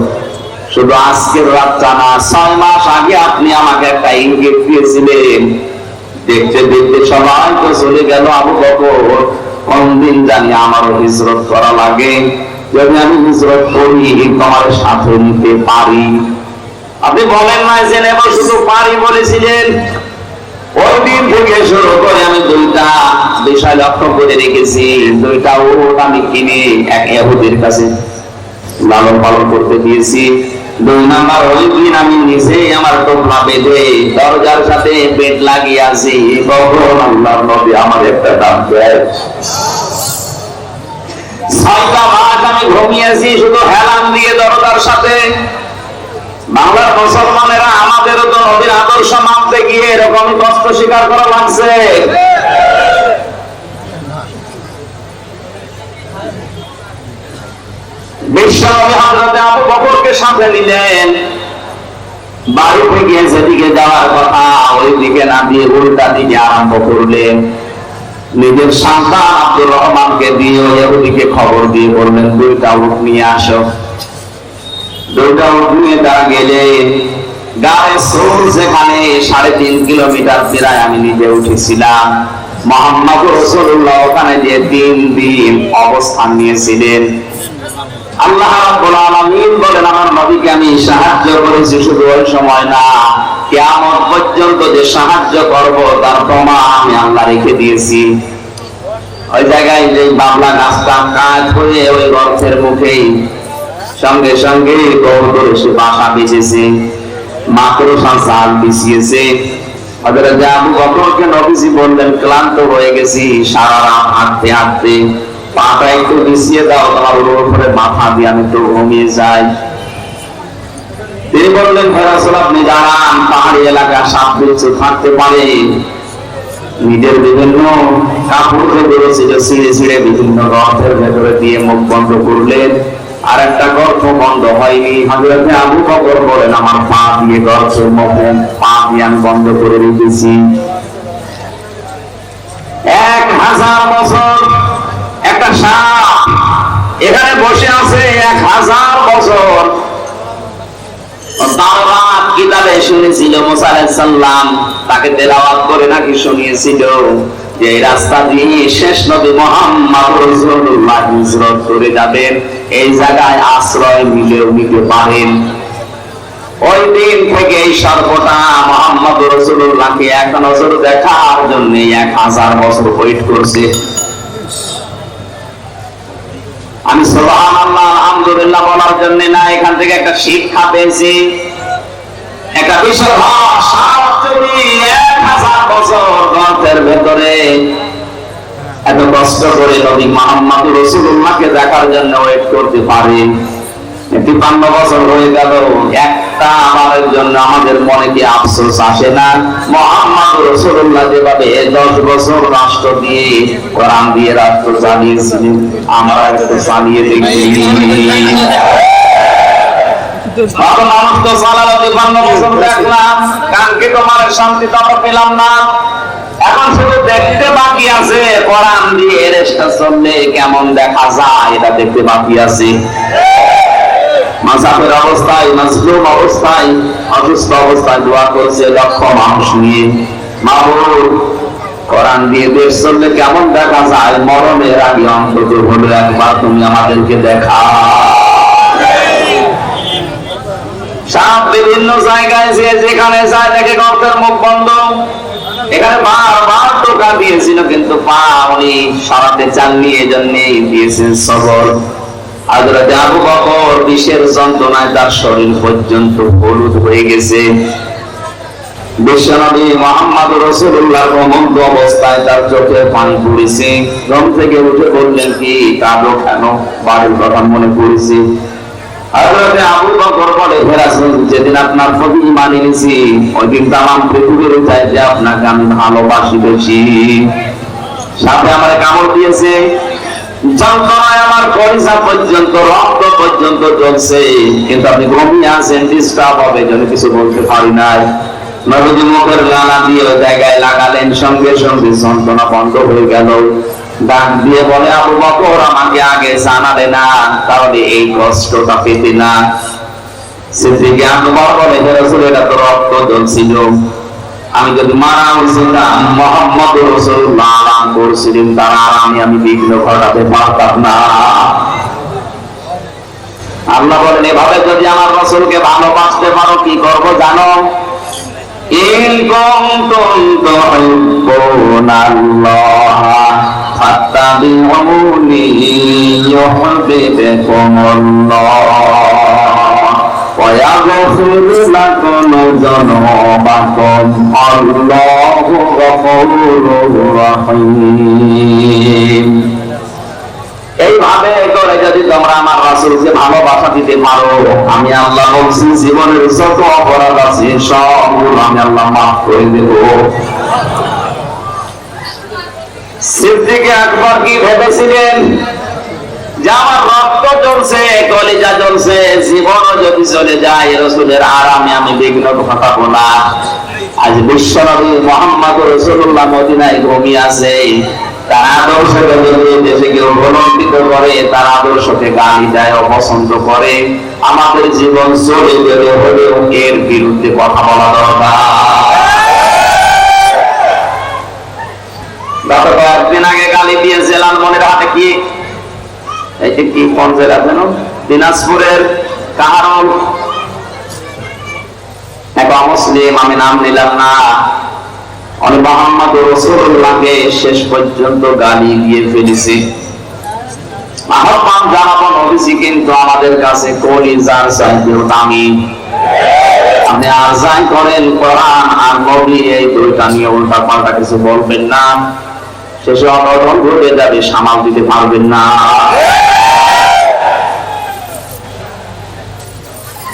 শুধু আজকের রাতটা না, 6 মাস আগে আপনি আমাকে একটা ইঙ্গিত দিয়েছিলেন। দেখতে দেখতে সবাই তো চলে গেল, আবু বকর কোন দিন জানি আমারও হিজরত করা লাগে, যদি আমি হিজরত করি তোমার সাথে নিতে পারি। আপনি বলেন না যে নেব, শুধু পারি বলেছিলেন। ওই দিন থেকে শুরু করে আমি 2টা বিষয় লক্ষ্য করে রেখেছি। 2টা উট আমি কিনে এক ইহুদির কাছে লালন পালন করতে দিয়েছি। 2 নাম্বার, ওই দিন আমি নিজে আমার টোপলা বেঁধে দরজার সাথে পেট লাগিয়েছি, কখন আল্লাহর নবী আমার একটা দাম দেয়। 6টা মাস আমি ঘুমিয়েছি শুধু হেলান দিয়ে দরজার সাথে। বাংলার মুসলমানেরা আমাদেরও তো নবীর আদর্শ মানতে গিয়ে এরকম কষ্ট স্বীকার করা লাগছে। বিশ্বনবী হযরত আবু বকরকে সাথে নিলেন। বাড়ি থেকে যেদিকে যাওয়ার কথা ওই দিকে না দিয়ে উল্টা দিকে আরম্ভ করলেন। নিজের সন্তান আব্দুর রহমানকে দিয়ে ইহুদিকে খবর দিয়ে বললেন, 2টা উট নিয়ে আসো। 2টা উট নিয়ে তারা গেলেন। গায়ে সোর যেখানে 3.5 কিলোমিটার প্রায় আমি নিজে উঠেছিলাম, মুহাম্মদ রাসূলুল্লাহ ওখানে যে 3 দিন অবস্থান নিয়েছিলেন। আল্লাহ রাব্বুল আলামিন বলেন, আমার নবীকে আমি সাহায্য করেছি শুধু ওই সময় না, কিয়ামত পর্যন্ত যে সাহায্য করব তার প্রমাণ আমি আল্লাহ রেখে দিয়েছি। ওই জায়গায় যে বাবলা গাছটা কাজ হয়ে ওই গর্তের মুখেই সঙ্গে সঙ্গে কবুতর এসে বাসা বেঁচেছে, মাকড়সা জাল বিছিয়েছে। হযরত আবু বকরকে নবীজি বললেন, ক্লান্ত হয়ে গেছি, সারা রাত হাঁটতে হাঁটতে, পাটা একটু বিছিয়ে দাও, তোমার উপরে মাথা দিয়ে আমি একটু ঘুমিয়ে যাই। তিনি বললেন, হে রাসূল, আপনি জানান পাহাড়ি এলাকা সাপ বিচ্ছু থাকতে পারে। নিজের বিভিন্ন কাপড় ছিল ছিঁড়ে ছিঁড়ে বিভিন্ন গর্তের ভেতরে দিয়ে মুখ বন্ধ করলেন, আর একটা গর্ত বন্ধ হয়নি। হযরত আবু বকর বলেন, আমার পা দিয়ে গর্তের মুখে পা দিয়ে আমি বন্ধ করে রেখেছি। 1000 বছর একটা সাপ এখানে বসে আছে, 1000 বছর। তাওরাত কিতাবে শুনেছিল মুসা আলাইহিস সালাম তাকে তেলাওয়াত করে নাকি শুনিয়েছিল যে এই রাস্তা দিয়ে শেষ নবী মুহাম্মদ রাসূলুল্লাহ হিজরত করে যাবেন, এই জায়গায় আশ্রয় নিতে পারেন। ওই দিন থেকে এই সর্বটা মুহাম্মদ রাসূলুল্লাহকে এক নজর দেখার জন্য 1000 বছর ওয়েট করছে। আমি সুবহানাল্লাহ আলহামদুলিল্লাহ বলার জন্য না, এখান থেকে একটা শিক্ষা পেয়েছি। একটা বিষয়, 1000 বছর গর্তের ভেতরে এত কষ্ট করে নবী মুহাম্মদ রাসূলুল্লাহকে দেখার জন্য ওয়েট করতে পারে। 53 বছর হয়ে গেল, একটা আমাদের জন্য আমাদের মনে কি আফসোস আসে না? মুহাম্মদ রাসূলুল্লাহ যেভাবে 10 বছর রাষ্ট্র দিয়ে কোরআন দিয়ে রাষ্ট্র চালিয়েছিলেন, আমরা একটু চালিয়ে দেখি। মানুষ তো চালালো 53 বছর, দেখলাম কানকে তোমার শান্তি তো পেলাম না। এখন শুধু দেখতে বাকি আছে, কোরআন দিয়ে রেস্টা চললে কেমন দেখা যায় এটা দেখতে বাকি আছে। মাসাফের অবস্থায়, মাজলুম অবস্থায়, অসুস্থ অবস্থায় দোয়া করছে লক্ষ মানুষ নিয়ে, মাহবুব কোরআন দিয়ে দেশ চললে কেমন দেখা যায়, মরণের আগে অন্তত হলো একবার তুমি আমাদেরকে দেখা। সাপ বিভিন্ন জায়গায় যেখানে যায় দেখে গর্তের মুখ বন্ধ। এখানে বারবার টোকা দিয়েছিল কিন্তু পা উনি সরাতে চাননি, এজন্যই দিয়েছেন সবর। হযরত আবু বকর বিষের যন্ত্রণায় তার শরীর পর্যন্ত হলুদ হয়ে গেছে। বিশ্বনবী মুহাম্মদ রাসূলুল্লাহ ঘুমন্ত অবস্থায় তার চোখে পানি পড়েছে। ঘুম থেকে উঠে বললেন, কি কাঁদো কেন? বাড়ির কথা মনে পড়েছে। হযরত আবু বকর বলে, হে রাসূল, যেদিন আপনার প্রতি ঈমান এনেছি ওই দিন তামাম পৃথিবীর চাইতে আপনাকে আমি ভালোবাসি বেশি। সাথে আমার কামড় দিয়েছে, যন্ত্রণায় আমার কলিজা পর্যন্ত, রক্ত পর্যন্ত জ্বলছে, কিন্তু আপনি ঘুমিয়ে আছেন, ডিস্টার্ব হবে জন্য কিছু বলতে পারি নাই। নবীজি মুখের লালা দিয়ে ওই জায়গায় লাগালেন, সঙ্গে সঙ্গে যন্ত্রণা বন্ধ হয়ে গেল। ডাক দিয়ে বলে, আবু বকর, আমাকে আগে জানালে না, তাহলে এই কষ্টটা পেতে না। সিদ্দিক আকবর বলে, হে রাসূল, এটা তো রক্ত জ্বলছিল, আমি যদি মারা হয়েছিলাম মুহাম্মদ রাসূলুল্লাহ আরাম করছিলেন, তার আরামে আমি বিঘ্ন ঘটাতে পারতাম না। আল্লাহ বলেন, এভাবে যদি আমার রাসূলকে ভালোবাসতে পারো কি করবো জানো? ইন কুনতুম তুহিব্বুনাল্লাহ ফাত্তাবিউনি ইউহিব্বুকুমুল্লাহ ওয়া ইয়াগফির লাকুম যুনুবাকুম আল্লাহু গফুরুর রহিম। এইভাবে করে যদি তোমরা আমার রাসূলকে ভালোবাসা দিতে পারো, আমি আল্লাহ বলছি জীবনের যত অপরাধ আছে সবগুলো আমি আল্লাহ মাফ করে দেব। সিদ্দিক আকবর কি ভেবেছিলেন যে আমার রক্ত জ্বলছে, কলিজা জ্বলছে, জীবন যদি চলে যায় রাসূলের আরামে আমি বিঘ্ন ঘটাবো না। আজ বিশ্বনবী মুহাম্মদ রাসূলুল্লাহ মদিনায় ঘুমিয়ে আছে, তার আদর্শকে যদি দেশে কেউ অবলম্বিত করে, তার আদর্শকে গালি দেয়, অপছন্দ করে, আমাদের জীবন চলে গেলে হলেও এর বিরুদ্ধে কথা বলা দরকার। গত কয়েকদিন আগে গালি দিয়েছিলাম মনের হাতে কি এইটা কি কোন জেলা যেন দিনাজপুরের কাহারল এক অমুসলিম, আমি নাম নিলাম না, উনি মুহাম্মদ রাসূলুল্লাহকে শেষ পর্যন্ত গালি দিয়ে ফেলেছে। আহ্বান জানাবো নবীজি কিন্তু আমাদের কাছে কলিজার চাইতেও দামি। আপনি আর যাই করেন, কোরআন আর নবী এই দুইটা নিয়ে উল্টা পাল্টা কিছু বলবেন না, শেষে অনটন ঘটে যাবে, সামাল দিতে পারবেন না।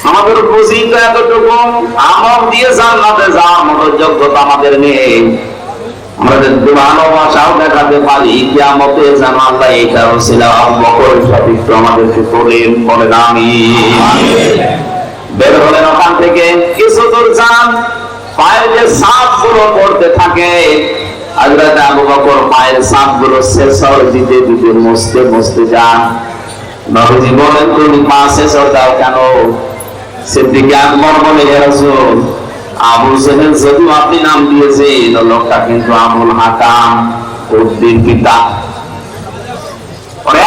আমাদের বুঝি তো এতটুকু, আমল দিয়ে জান্নাতে যাওয়ার মতো যোগ্যতা আমাদের নেই। আমাদের ভালোবাসাও দেখাতে পারি, কিয়ামতে যেন আল্লাহ এইটা ছিল বকর সঠিক আমাদেরকে তোলেন, বলেন আমিন। বের হলেন ওখান থেকে, কিছু দূর যান, পায়ের যে ছাপগুলো পড়তে থাকে, হযরত আবু বকর পায়ের ছাপগুলো সেসর দিতে দিতে মুছতে মুছতে যান। নবীজি বলেন, তুমি পা সেসর দাও কেন? সিদ্দিক আকবর বলে, হে রাসূল, আবু জেহেল যদিও আপনি নাম দিয়েছেন, লোকটা কিন্তু আবুল হাকাম, বুদ্ধির পিতা।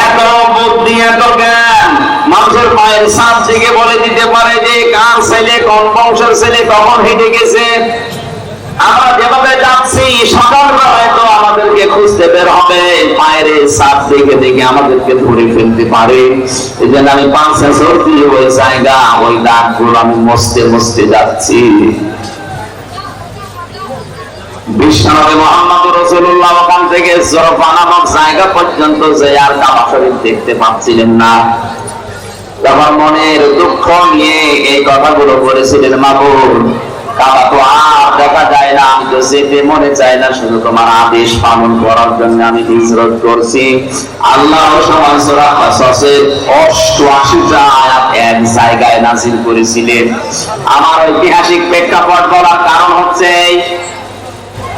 এত বুদ্ধি, এত জ্ঞান, মানুষের পায়ের ছাপ থেকে বলে দিতে পারে যে কার ছেলে, কোন বংশের ছেলে কখন হেঁটে গেছে। আমরা যেভাবে যাচ্ছি, সকালবেলায় তো আমাদেরকে খুঁজতে বের হবে, পায়ের ছাপ দেখে দেখে আমাদেরকে ধরে ফেলতে পারে। এই জন্য আমি 5 বছর দিয়ে ওই জায়গা, ওই দাগগুলো আমি মুছতে মুছতে যাচ্ছি। বিশ্বনবী মুহাম্মদ রাসূলুল্লাহ ওখান থেকে জরফা নামক জায়গা পর্যন্ত যে আর কাবা শরীফ দেখতে পাচ্ছিলেন না। তখন মনের দুঃখ নিয়ে এই কথাগুলো বলেছিলেন, মাবুদ, কাবা তো আর দেখা যায় না, আমি তো যেতে মনে চাই না, শুধু তোমার আদেশ পালন করার জন্য আমি হিজরত করছি। আল্লাহ সূরা কাসাসের 88টা আয়াত এক জায়গায় নাযিল করেছিলেন। আমার ঐতিহাসিক প্রেক্ষাপট বলার কারণ হচ্ছে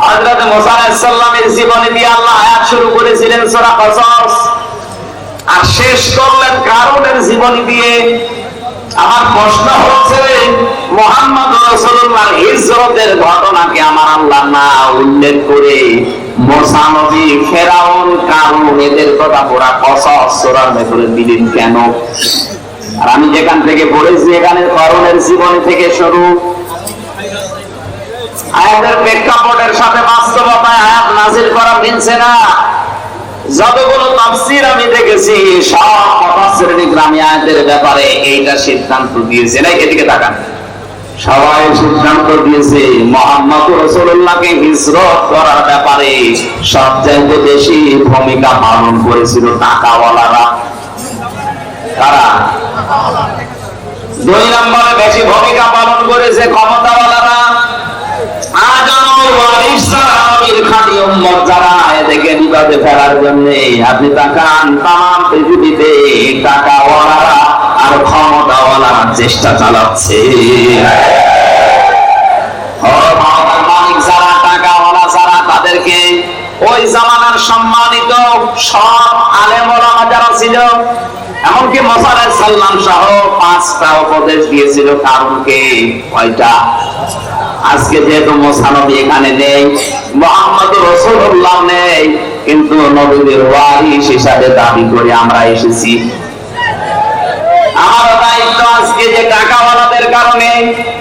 হযরত মুসা আলাইহিস সালামের জীবনী দিয়ে আল্লাহ আয়াত শুরু করেছিলেন সূরা কাসাস, আর শেষ করলেন কারুনের জীবনী দিয়ে। আমার প্রশ্ন হচ্ছে, মুহাম্মদ রাসূলুল্লাহর হিজরতের ঘটনাকে আমার আল্লাহ না উল্লেখ করে মুসা নবী, ফেরাউন, কারুন এদের কথা পুরা কাসাস সূরার ভেতরে দিলেন কেন? আর আমি যেখান থেকে পড়েছি, এখানে কারুনের জীবনী থেকে শুরু। আয়াতের প্রেক্ষাপটের সাথে বাস্তবতায় আয়াত নাযিল করা মিলছে না। যতগুলো তাফসীর আমি দেখেছি, সব মুফাসসিরিন ইকরাম আয়াতের ব্যাপারে এইটা সিদ্ধান্ত দিয়েছে, না এদিকে তাকান, সবাই সিদ্ধান্ত দিয়েছে মুহাম্মদ রাসূলুল্লাহকে হিজরত করার ব্যাপারে সবচেয়ে বেশি ভূমিকা পালন করেছিল টাকাওয়ালারা। কারা? 2 নম্বরে বেশি ভূমিকা পালন করেছে ক্ষমতাওয়ালারা। আপনি তাকান, তাম পৃথিবীতে টাকাওয়ালারা আর ক্ষমতাওয়ালারা চেষ্টা চালাচ্ছে। মালিক যারা, টাকাওয়ালা যারা, তাদেরকে ওই জামানার সম্মানিত সব আলেম ওলামা যারা ছিল, এমনকি মুসা আলাইহিস সালাম সহ 5টা উপদেশ দিয়েছিল কারুনকে। কয়টা? আজকে যেহেতু মুসা নবী এখানে নেই, মুহাম্মদ রাসূলুল্লাহ নেই, কিন্তু নবীদের ওয়ারিস হিসাবে দাবি করে আমরা এসেছি। আমার দায়িত্ব আজকে যে টাকাওয়ালাদের কারণে,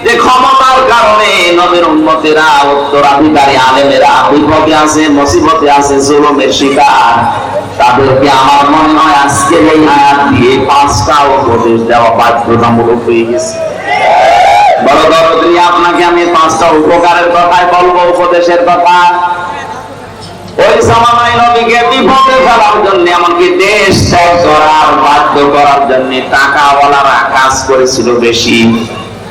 যে ক্ষমতার কারণে নবীর উম্মতেরা, উত্তরাধিকারী আলেমেরা বিপদে আছে, মুসিবতে আছে, জুলুমের শিকার, তাদেরকে আমার মনে হয় আজকে এই আয়াত দিয়ে 5টা উপদেশ দেওয়া বাধ্যতামূলক হয়ে গেছে। বড় দরদি, আপনাকে আমি 5টা উপকারের কথাই বলবো, উপদেশের কথা। ওই জামানায় নবীকে বিপদে ফেলার জন্য, এমনকি দেশ ত্যাগ করার বাধ্য করার জন্য টাকাওয়ালারা কাজ করেছিল বেশি,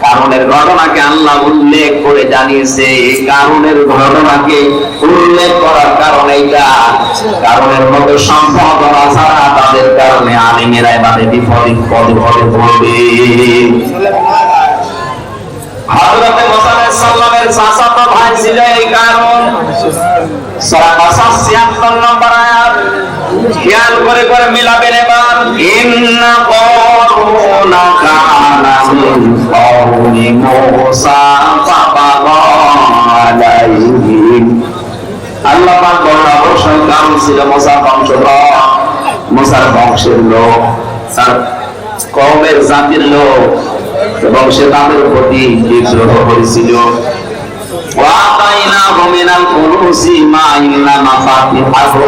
কারণের ঘটনাকে আল্লাহ উল্লেখ করে জানিয়েছে। এই কারণের ঘটনাকে উল্লেখ করার কারণ এইটা, কারণের মধ্যে সম্পাদনা ছাড়া তাদের কারণে আলিমেরা এবারে বিপদে পদে পদে পড়বে। হযরতে মুসা আলাইহিস সালামের চাচাতো ভাই ছিল এই কারণ। সূরা কাসাস ৭৬ নম্বর আয়াত খেয়াল করে করে মিলাবেন এবার। ইন্না কারুনা কানা মিন কওমি মুসা ফাবাগা আলাইহিম। আল্লাহ পাক বলেন অবশ্যই কারণ ছিল মুসার বংশধর, মুসার বংশের লোক, তার কওমের জাতির লোক, এবং সে তাদের প্রতি বিদ্রোহ করেছিল। ওয়াতাইনাহু মিনাল কুনুসি মা ইন্না মাফাতিহাহু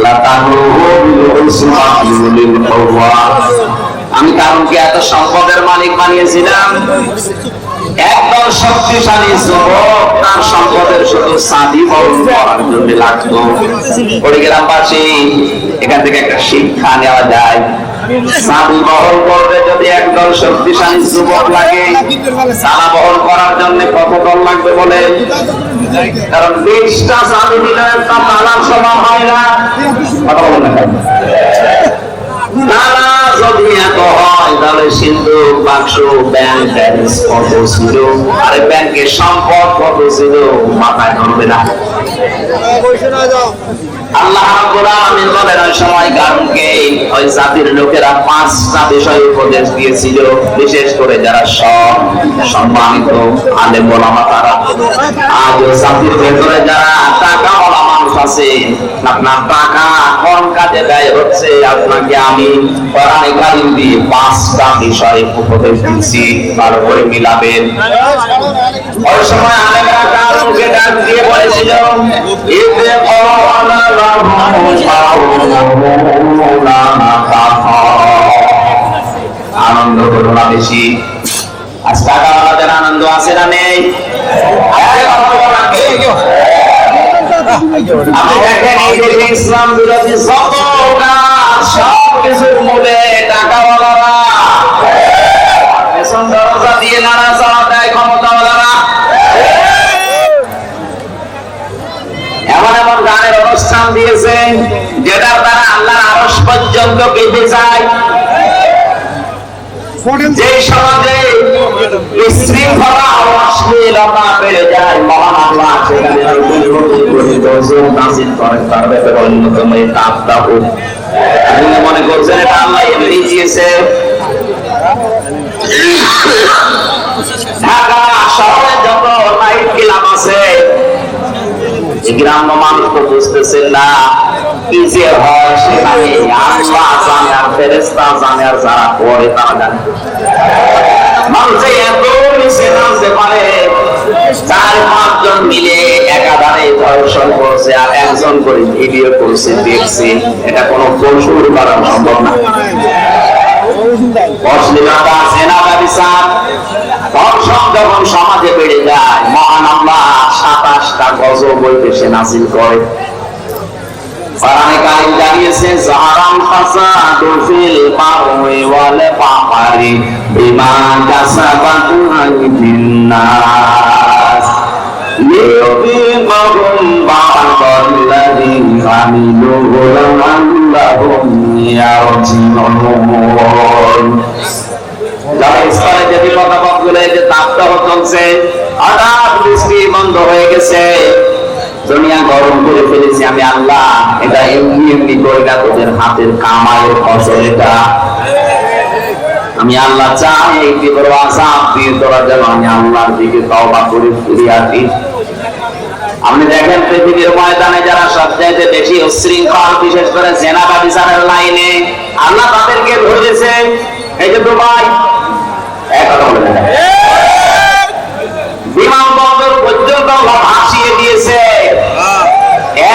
লাতানুহু বিল-উসবাতি উলিল কুওয়া। আমি কারণকে এত সম্পদের মালিক বানিয়েছিলাম, একদল শক্তিশালী যুবক তার সম্পদের শুধু চাঁদি বহন করার জন্য লাগতো। গ্রামবাসী, এখান থেকে একটা শিক্ষা নেওয়া যায়। চাঁদি বহন করতে যদি একদল শক্তিশালী যুবক লাগে, চাঁদা বহন করার জন্য কত দল লাগবে বলে? কারণ 20টা চাঁদি দিলে একটা তালার সমান হয় না। কথা বলেন না, তারা যদি এত হয় তাহলে সিন্ধুক, বাক্স, ব্যাংক ব্যালেন্স কত ছিল, আরে ব্যাংকের সম্পদ কত ছিল মাথায় ধরবে না। আল্লাহ রাব্বুল আলামিন বলেন ওই সময় কারণকে ওই জাতির লোকেরা 5টা বিষয় উপদেশ দিয়েছিল, বিশেষ করে যারা সম্মানিত আলেম ওলামা তারা। আজ ওই জাতির ভেতরে যারা টাকা ওলা মানুষ আছে, আপনার টাকা কোন কাজে ব্যয় হচ্ছে, আপনাকে আমি কোরআনে কারীম দিয়ে 5টা বিষয় উপদেশ দিচ্ছি, ভালো করে মিলাবেন। ওই সময় আলেমরা কারণকে ডাক দিয়ে বলেছিল ইদে ক্বালা আনন্দ করো না বেশি। আজ টাকাওয়ালাদের আনন্দ আছে না নেই? আপনি দেখেন এই যে ইসলাম বিরোধী যত কাজ, সব কিছুর মূলে টাকাওয়ালারা, পেছন দরজা দিয়ে নাড়াচাড়া দেয় ক্ষমতাওয়ালারা। এমন এমন গানের অনুষ্ঠান দিয়েছে যেটার দ্বারা আল্লাহর আরশ পর্যন্ত কেঁপে যায়। যে সমাজে বিশৃঙ্খলা ও অশ্লীলতা বেড়ে যায়, মহান আল্লাহ সেখানে নাযিল করেন তার ব্যাপারে অন্যতম এই তাবতাবু। আপনি মনে করছেন এটা আল্লাহ এমনি দিয়েছে? ঢাকা শহরে যত নাইট ক্লাব আছে, গ্রাম্য মানুষ তো বুঝতেছেন না কি যে হয় সেখানে। আল্লাহ জানে আর ফেরেশতা জানে আর যারা পড়ে তারা জানে। মানুষ এত নিচে নামতে পারে, 4-5 জন মিলে একাধারে দর্শন করছে আর একজন করে ভিডিও করছে, দেখছে। এটা কোনো কৌশল করা সম্ভব না। অশ্লীলতা, জেনা, ব্যভিচার, ধর্ষণ যখন সমাজে বেড়ে যায়, মহান আল্লাহ 27টা গজব ওই দেশে নাযিল করে। কোরআনে কারীম জানিয়েছে যাহারাল ফাসাদু ফিল বাররি ওয়াল বাহরি বিমা কাসাবাত আইদিন নাস লিয়ুযিকাহুম বা'দাল্লাযী আমিলু লাআল্লাহুম ইয়ারজিউন। যারা ইসলামে যে বিপদাপদগুলো এই যে তাপদাহ চলছে, হঠাৎ বৃষ্টি বন্ধ হয়ে গেছে, দুনিয়া গরম করে ফেলেছি, আমি আল্লাহ এটা এমনি এমনি করে না, তোদের হাতের কামাইয়ের ফসল এটা। আমি আল্লাহ চাই এই তীব্র আযাব দিয়ে তোরা যেন আমি আল্লাহর দিকে তওবা করে ফিরে আসি। আপনি দেখেন পৃথিবীর ময়দানে যারা সবচাইতে বেশি উচ্ছৃঙ্খল, বিশেষ করে জেনা ব্যভিচারের লাইনে, আল্লাহ তাদেরকে ধরেছে। এই যে দুবাই, কথা বলে না, বিমানবন্দর পর্যন্ত ভাসিয়ে দিয়েছে।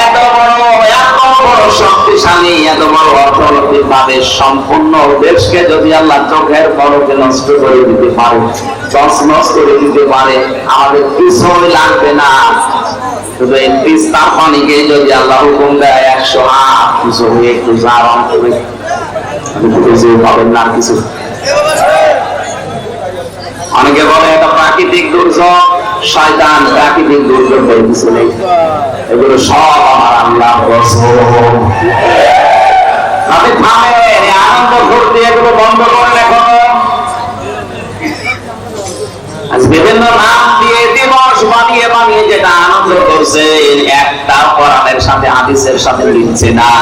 এত বড় শক্তিশালী, এত বড় অর্থনৈতিক ভাবে সম্পূর্ণ দেশকে যদি আল্লাহ চোখের পলকে নষ্ট করে দিতে পারে, তছনছ করে দিতে পারে, আমাদের কিছুই লাগবে না। শুধু এই তিস্তার পানিকে যদি আল্লাহ হুকুম দেয় 100 হাত কিছু হয়ে একটু জারণ করে পাবেন না কিছু। অনেকে বলে এটা প্রাকৃতিক দুর্যোগ, শয়তান প্রাকৃতিক দুর্যোগ বলে কিছু নেই, এগুলো সব আমার আল্লাহর কসম। আপনি থামেন, আনন্দ করতে এগুলো বন্ধ করেন। এখন বিভিন্ন নাম দিয়ে দিবস বানিয়ে বানিয়ে যেটা আনন্দ করছে, একটা কোরআনের সাথে হাদিসের সাথে মিলছে না।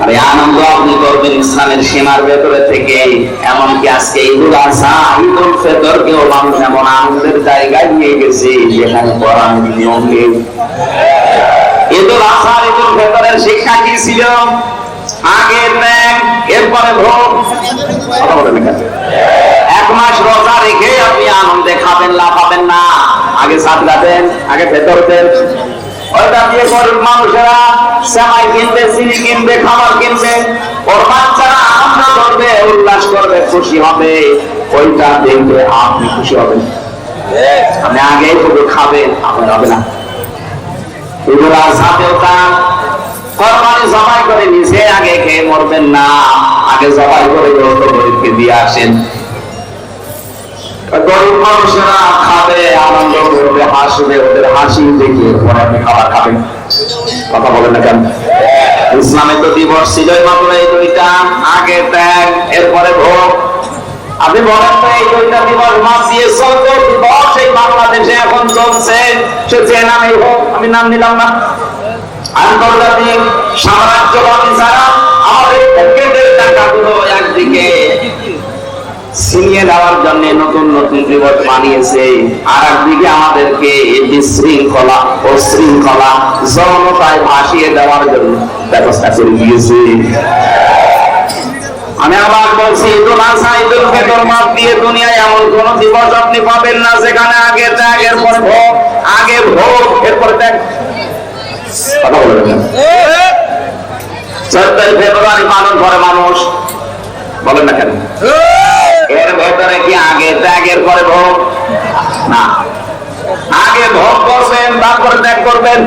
আর এই আনন্দ আপনি করবেন ইসলামের সীমার ভেতরে থেকে। এমনকি আজকে ঈদুল আজহা, ঈদুল ফিতরকেও মানুষ এমন আনন্দের জায়গায় নিয়ে গেছে যেখানে কোরআনের নিয়ম নেই। ঈদুল আজহা, ঈদুল ফিতরের শিক্ষা কি ছিল? আগে ত্যাগ, এরপরে ভোগ। কথা বলেন না, এক মাস রোজা রেখে আপনি আনন্দে খাবেন, লাফাবেন না। আগে সাদগাতেন, আগে ফেতর দেন। ওইটা দিয়ে গরিব মানুষেরা সেমাই কিনবে, চিনি কিনবে, খাবার কিনবে, ওর বাচ্চারা আনন্দ করবে, উল্লাস করবে, খুশি হবে। ওইটা দেখবে আপনি খুশি হবেন। আপনি আগে খাবেন, আপনার হবে না। এগুলো সাথেও তা কোরবানি জবাই করে নিজে আগে খেয়ে মরবেন না, আগে জবাই করে গরিবকে দিয়ে আসেন। গরিব মানুষেরা খাবে, আনন্দ করবে, হাসবে, ওদের হাসি দেখে পরে আপনি খাবার খাবেন। কথা বলেন না কেন? ইসলামে তো দিবস ছিল মাত্র এই দুইটা, আগে ত্যাগ, এরপরে ভোগ। আপনি বলেন তো এই দুইটা দিবস মাস দিয়ে চলত দিবস এই বাংলাদেশে এখন চলছে, সে যে নামেই হোক, আমি নাম নিলাম না। আন্তর্জাতিক সাম্রাজ্যবাদী যারা আমাদের পকেটের টাকাগুলো একদিকে ছিনিয়ে দেওয়ার জন্য নতুন নতুন দিবস বানিয়েছে, আর একদিকে আমাদেরকে বিশৃঙ্খলা ও শৃঙ্খলা যৌনতায় ভাসিয়ে দেওয়ার জন্য ব্যবস্থা করে দিয়েছে। আমি আবার বলছি, ঈদুল আজহা, ঈদুল ফিতর মাস দিয়ে দুনিয়ায় এমন কোন দিবস আপনি পাবেন না যেখানে আগে ত্যাগ, এরপর ভোগ, আগে ভোগ, এরপর ত্যাগ। কথা বলবেন। 14 ফেব্রুয়ারি পালন করে মানুষ, বলেন না কেন? এর ভেতরে কি আগে ত্যাগের পরে ভোগ? না, আগে ভোগ করবেন, তারপরে ত্যাগ করবেন।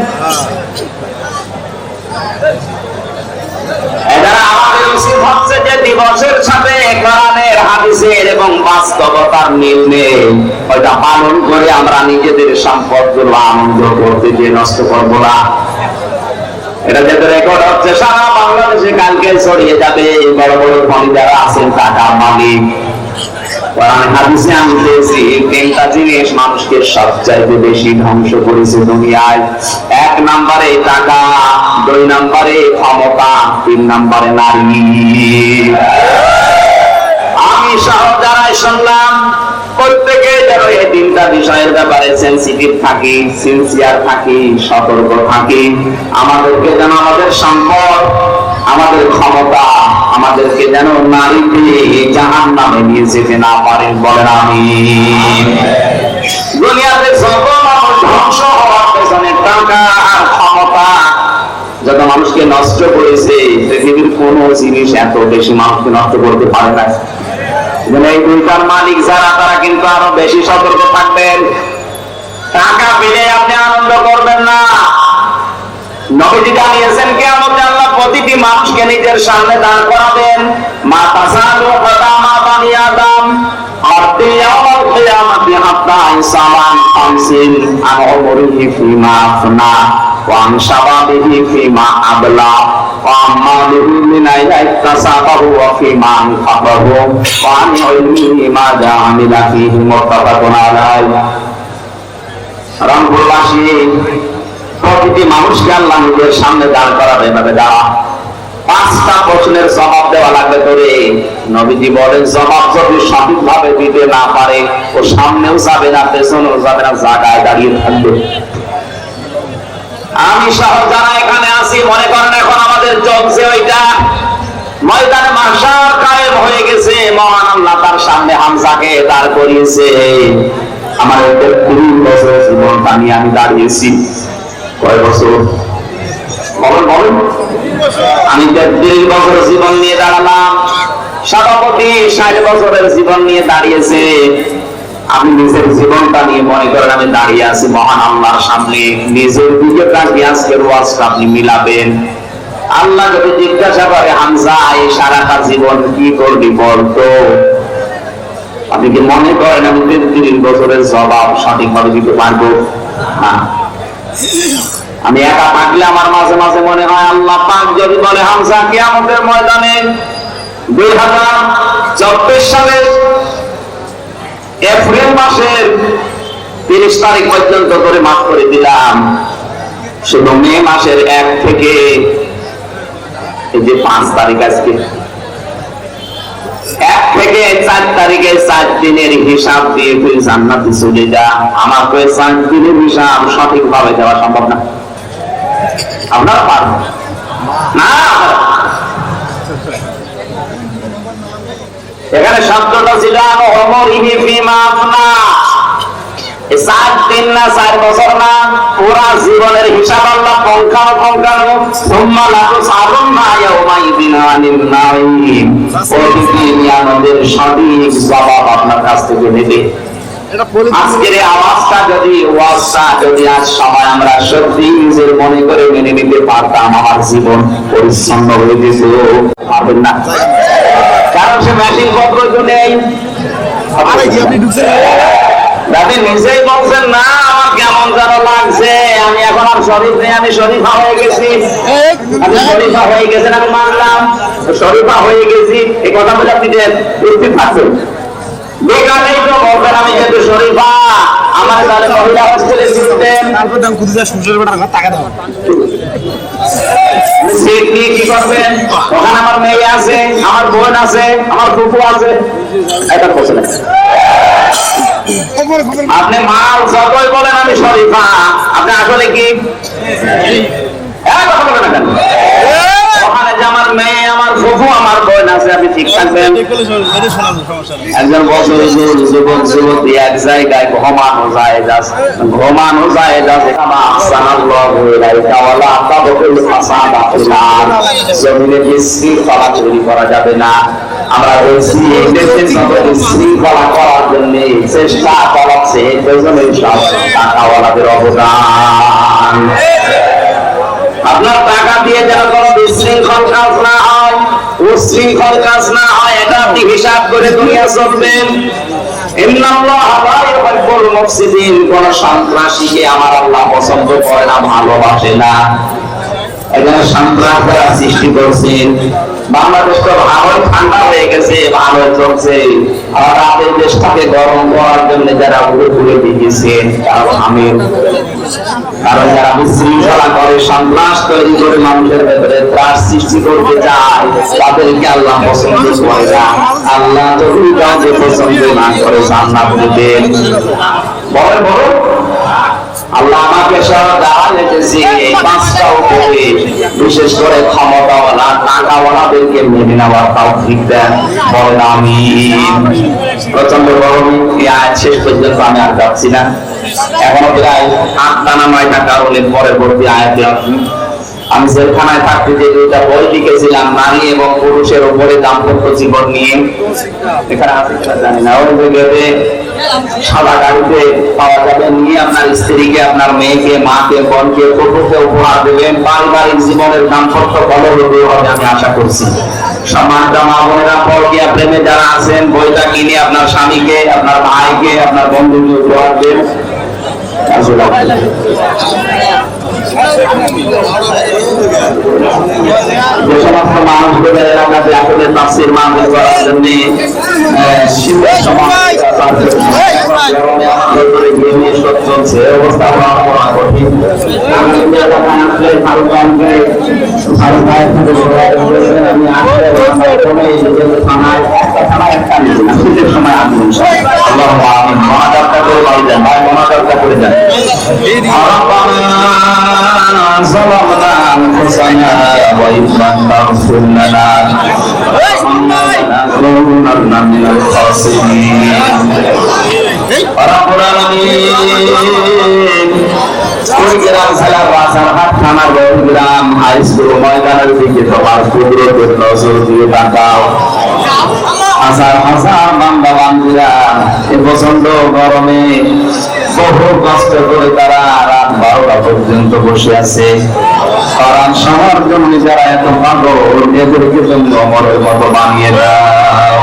এছাড়া আমাদের উচিত হচ্ছে যে দিবসের সাথে কোরআনের, হাদিসের এবং বাস্তবতার মিল নেই, ওইটা পালন করে আমরা নিজেদের সম্পদগুলো আনন্দ করতে যে নষ্ট করবো না। এটা যেটা রেকর্ড হচ্ছে সারা বাংলাদেশে কালকে ছড়িয়ে যাবে। বড় বড় ধনী যারা আছেন, টাকা মালিক, কোরআন হাদিসে আমি পেয়েছি তিনটা জিনিস মানুষকে সবচাইতে বেশি ধ্বংস করেছে দুনিয়ায়। 1 নম্বরে টাকা, 2 নম্বরে ক্ষমতা, 3 নম্বরে নারী। আমি সহ যারাই শুনলাম প্রত্যেকে যেন এই 3টা বিষয়ের ব্যাপারে সেন্সিটিভ থাকি, সিনসিয়ার থাকি, সতর্ক থাকি। আমাদেরকে যেন আমাদের সম্পদ, আমাদের ক্ষমতা, আমাদেরকে যেন নারীতে জাহান্নামে নিয়ে যেতে না পারেন, বলেন আমিন। দুনিয়াতে যত মানুষ ধ্বংস হওয়ার পেছনে টাকা আর ক্ষমতা যত মানুষকে নষ্ট করেছে, পৃথিবীর কোন জিনিস এত বেশি মানুষকে নষ্ট করতে পারে না। এই দুইটার মালিক যারা, তারা কিন্তু আরো বেশি সতর্ক থাকবেন। টাকা পেলে আপনি আনন্দ করবেন না। নবীজি জানিয়েছেন কিয়ামতে আল্লাহ প্রতিটি মানুষকে নিজের সামনে দাঁড় করাবেন। মা তাসালু কাদামা বানি আদম আরতি ইয়াউমাল কিয়ামাতি হাত্তা ইনসামান খামসিন আন উমরিহি ফিমা আফনা ওয়া আন শাবাবিহি ফিমা আবলা ওয়া আমালিহি মিন আইনা ইকতাসাবাহু ওয়া ফিমা আনফাকাহু ওয়া আন ইলমিহি মা জাআমিলা ফিহি মুত্তাফাকুন আলাইহি। রংপুরবাসী প্রতিটি মানুষকে আল্লাহ নিজের সামনে দাঁড় করাবে, এভাবে দাঁড়া। 5টা প্রশ্নের জবাব দেওয়া লাগবে তোরে। নবীজি বলেন, জবাব যদি সঠিকভাবে দিতে না পারে, ও সামনেও যাবে না, পেছনেও যাবে না, জায়গায় দাঁড়িয়ে থাকবে। আমি সহ যারা এখানে আছি মনে করেন এখন আমাদের চলছে ওইটা, ময়দানে মাহশার কায়েম হয়ে গেছে। মহান আল্লাহ তার সামনে হামজাকে দাঁড় করিয়েছে। আমার 30 বছর জীবনটা নিয়ে আমি দাঁড়িয়েছি। কয় বছর? বলেন। আমি 33 বছর জীবন নিয়ে দাঁড়ালাম। সভাপতি 60 বছরের জীবন নিয়ে দাঁড়িয়েছে। আমি নিজের জীবনটা নিয়ে মনে করেন আমি দাঁড়িয়ে আছি মহান আল্লাহর সামনে। নিজের দিকে তাকিয়ে আজকের ওয়াজটা আপনি মিলাবেন। আল্লাহ যদি জিজ্ঞাসা করে, হামজা এই সারাটা জীবন কি করবি বলতো? আপনি কি মনে করেন আমি 33 বছরের জবাব সঠিকভাবে দিতে পারবো? আমি একা থাকলে আমার মাঝে মাঝে মনে হয় আল্লাহ পাক যদি বলে হামজা কিয়ামতের ময়দানে 2024 সালের এপ্রিল মাসের 30 তারিখ পর্যন্ত করে মাফ করে দিলাম, শুধু মে মাসের 1 থেকে এই যে 5 তারিখ আজকে 1 থেকে 4 তারিখে 4 দিনের হিসাব দিয়ে তুই জান্নাতে চলে যা। আমার তো 4 দিনের হিসাব সঠিকভাবে দেওয়া সম্ভব না। আপনারা পারবেন না? এখানে শব্দটা ছিল অমরিহি ফিমা আফনা। 4 দিন না 4 বছর না, পুরা জীবনের হিসাব আল্লাহ পঙ্খানুপঙ্খানু সুম্মা লাতুসআলুন্না ইয়াওমাইযিন আনিন নাঈম। প্রতিদিন আমাদের সঠিক জবাব আপনার কাছ থেকে নেবে। আজকের এই আওয়াজটা যদি আজ সময় আমরা সত্যি নিজের মনে করে মেনে নিতে পারতাম, আমার জীবন পরিচ্ছন্ন হয়ে যেত। পারবেন না, কারণ সে মেশিন পত্র তো নেই। আপনি নিজেই বলছেন না আমার কেমন যেন লাগছে, আমি এখন আর শরীফ নেই, আমি শরীফা হয়ে গেছি। আমি শরীফা হয়ে গেছেন, আমি মানলাম শরীফা হয়ে গেছি। এই কথা বলে আপনি উপস্থিত থাকবেন, বেকারেই তো বলবেন আমি যেহেতু শরীফা, আমার তাহলে মহিলা হোস্টেলে দিতেন। কি করবেন? ওখানে আমার মেয়ে আছে, আমার বোন আছে, আমার ফুফু আছে। এটা বলছেন আপনি মাল যতই বলেন আমি শরীফা, আপনি আসলে কি কথা বলেন না কেন? ওখানে যে আমার মেয়ে, আমার ফুফু, আমার বোন আছে, আপনি ঠিক থাকবেন। একজন বছর যুবক যুবতী এক জায়গায় ঘুমানো যায় যাচ্ছে, জমিনে বিশৃঙ্খলা তৈরি করা যাবে না। আমরা বলছি এই দেশের শৃঙ্খলা করার জন্য চেষ্টা চালাচ্ছে, এই পেছনে সব টাকাওয়ালাদের অবদান। আপনার টাকা দিয়ে যেন কোনো বিশৃঙ্খল কাজ না হয়, উশৃঙ্খল কাজ না হয়, এটা আপনি হিসাব করে দুনিয়া চলবেন। কোন সন্ত্রাসীকে আমার আল্লাহ পছন্দ করে না, ভালোবাসে না। এখানে সন্ত্রাস সৃষ্টি করছেন। বাংলাদেশ তো ভালোই ঠান্ডা হয়ে গেছে, ভালো চলছে। আর রাতের দেশটাকে গরম করার জন্য যারা ঘুরে ঘুরে দিয়েছেন, কারণ যারা বিশৃঙ্খলা করে, সন্ত্রাস তৈরি করে, মানুষের ভেতরে ত্রাস সৃষ্টি করতে চায়, তাদেরকে আল্লাহ পছন্দ করে না। আল্লাহ যদি কাউকে পছন্দ না করে জান্নাত দিবেন। বলে বলো আল্লাহ আমাকে সহ দাওয়া রেখেছি এই 5টা উপরে, বিশেষ করে ক্ষমতাওয়ালা টাকাওয়ালাদেরকে মেনে নেওয়ার তৌফিক দেন। বলেন আমিন। প্রচন্ড গরম, এই আয়াত শেষ পর্যন্ত আমি আর যাচ্ছি না। এখনো প্রায় 8টা না 9টা কারণের পরবর্তী আয়াতে আমি জেলখানায় থাকতে যে 2টা বই লিখেছিলাম নারী এবং পুরুষের উপরে দাম্পত্য জীবন নিয়ে, এখানে আছে কিনা জানি না, ওই জায়গাতে সাদা গাড়িতে পাওয়া যাবে, নিয়ে আপনার স্ত্রীকে, আপনার মেয়েকে, মাকে, বোনকে, ফুফুকে উপহার দেবেন। পারিবারিক জীবনের দাম্পত্য ভালো হবে আমি আশা করছি। সম্মানিত মা বোনেরা, পরকীয়া প্রেমে যারা আছেন, বইটা কিনে আপনার স্বামীকে, আপনার ভাইকে, আপনার বন্ধুকে উপহার দেন। যে সমস্ত মানুষদের এলাকাতে আসলে তাফসীর মাহফিল করার জন্য শীতের সময় চলছে, অবস্থা বড় কঠিন। আমি থানায় একটা শীতের সময় আসবেন, মহাযাত্রা করে বাড়ি যান, ভাই মহাযাত্রা করে যান। ظلمنا أنفسنا وإن لم تغفر لنا لنكونن من الخاسرين رب العالمين। কুড়িগ্রাম জেলার রাজারহাট থানার বড়গ্রাম হাই স্কুল ময়দানের দিকে তোমার কুদরতের নজর দিয়ে তাকাও। হাজার হাজার বান্দা বান্দীরা এই প্রচন্ড গরমে বহু কষ্ট করে তারা রাত 12টা পর্যন্ত বসে আছে। কারণ সবার জন্য যারা এত পাগল, এদেরকে তুমি অমরের মতো বানিয়ে দাও।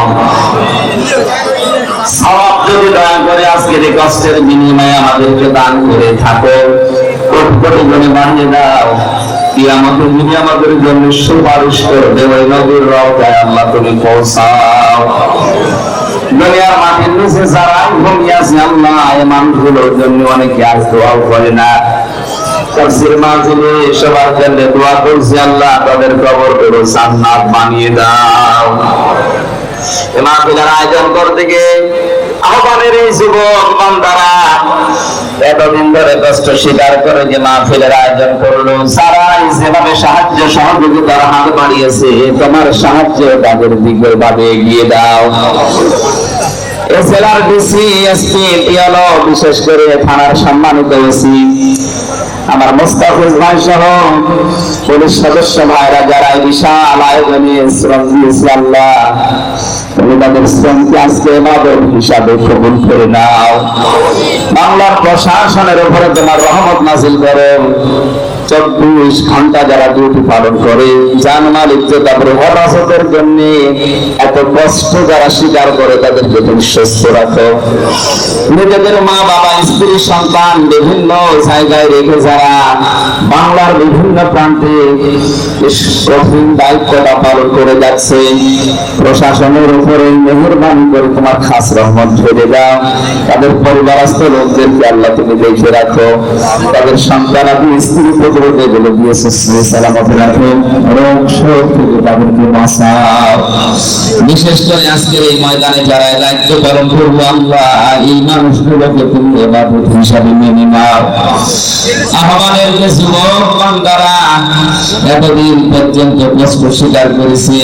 দয়া করে আজকের এই কষ্টের বিনিময়ে আমাদেরকে দান করে থাকো, কোটি কোটি গুণে বাড়িয়ে দাও। কিয়ামতের দিনে আমাদের জন্য সুপারিশ করবে ওই নবীর রওজায় আল্লাহ তুমি পৌঁছাও। দুনিয়ার মাটির নিচে যারা ঘুমিয়ে আছে আল্লাহ, এই মানুষগুলোর জন্য অনেকে আজ দোয়াও করে না। তাফসীর মাহফিলে সবার জন্য দোয়া করছি, আল্লাহ তাদের কবরগুলো জান্নাত বানিয়ে দাও। এই মাহফিলের আয়োজন করতে গিয়ে আহ্বানের এই যুবক বান্দারা এতদিন ধরে কষ্ট স্বীকার করে যে মাহফিলের আয়োজন করলো, সারাই যেভাবে সাহায্য সহযোগিতার হাত বাড়িয়েছে, তোমার সাহায্য তাদের দিকে ভাবে এগিয়ে দাও। এসএলআর ডিসি এসপি টিএলও বিশেষ করে থানার সম্মানিত ওসি আমার মোস্তাফিজ ভাই সহ পুলিশ সদস্য ভাইরা যারা বিশাল আয়োজনে শ্রম দিয়েছে, আল্লাহ তুমি তাদের শ্রমকে আজকে ইবাদত হিসাবে কবুল করে নাও। বাংলার প্রশাসনের উপরে তোমার রহমত নাযিল করো। 24 ঘন্টা যারা ডিউটি পালন করে, জানমাল ইজ্জত আবরু হেফাজতের জন্য এত কষ্ট যারা স্বীকার করে, তাদেরকে তুমি সুস্থ রাখো। নিজেদের মা বাবা স্ত্রী সন্তান বিভিন্ন জায়গায় রেখে যারা বাংলার বিভিন্ন প্রান্তে কঠিন দায়িত্বটা পালন করে যাচ্ছে, প্রশাসনের উপরে মেহেরবানি করে তোমার খাস রহমত ঢেলে দাও। তাদের পরিবারস্থ লোকদেরকে আল্লাহ তুমি দেখে রাখো। তাদের সন্তান আপনি স্ত্রী যেগুলো দিয়েছে সালামতে রাখো, রোগ শোক থেকে তাদেরকে বাঁচাও। বিশেষ করে আজকের এই ময়দানে যারা দায়িত্ব পালন করবো, আল্লাহ এই মানুষগুলোকে তুমি ইবাদত হিসাবে মেনে নাও। আহ্বানের যে যুবক বান্দারা এতদিন পর্যন্ত কষ্ট স্বীকার করেছে,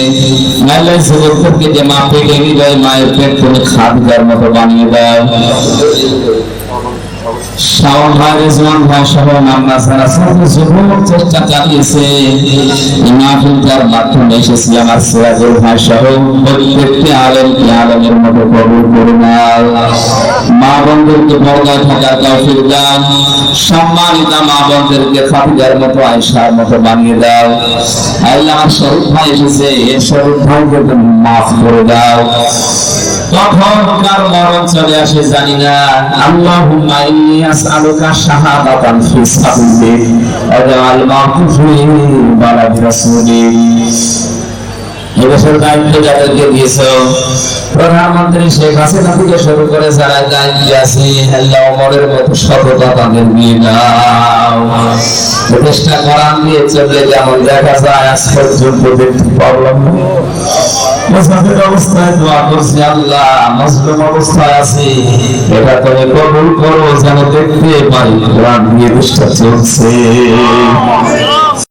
আল্লাহ যুবকদেরকে যে মা পেটে হৃদয় মায়ের পেট তুমি খাদিজার মতো বানিয়ে দাও। শাওন ভাই, রিজওয়ান ভাই সহ আমরা যারা যুবক চেষ্টা চালিয়েছে, এই মাহফিলটার মাধ্যমে এসেছি আমার সিরাজুল ভাই সহ প্রত্যেকটি আলেমকে আলেমের মতো কবুল করে নাও। মা বোনদেরকে পর্দায় থাকার তৌফিক দাও। সম্মানিত মা বোনদেরকে খাদিজার মতো আয়েশার মতো বানিয়ে দাও। আল্লাহ আমার শরীফ ভাই এসেছে, এই শরীফ ভাইকে তুমি মাফ করে দাও। কখন কার মরণ চলে আসে জানি না। আল্লাহুম্মা ইন্নী আসআলুকা শাহাদাতান ফি সাবিলিক ওয়াজআল মাওকুফি বালাদি রাসূলিক। এদেশের দায়িত্ব যাদেরকে দিয়েছো, প্রধানমন্ত্রী শেখ হাসিনা থেকে শুরু করে যারা দায়িত্বে আছে, আল্লাহ ওমরের মতো সততা তাদের দিয়ে দাও। প্রতিষ্ঠা কোরআন দিয়ে চললে যেমন দেখা যায়, আজ পর্যন্ত দেখতে পারলাম না। মুসাফির অবস্থায় দোয়া করছি, আল্লাহ মজলুম অবস্থায় আছি, এটা তুমি কবুল করো যেন দেখতে পাই কোরআন দিয়ে চেষ্টা চলছে।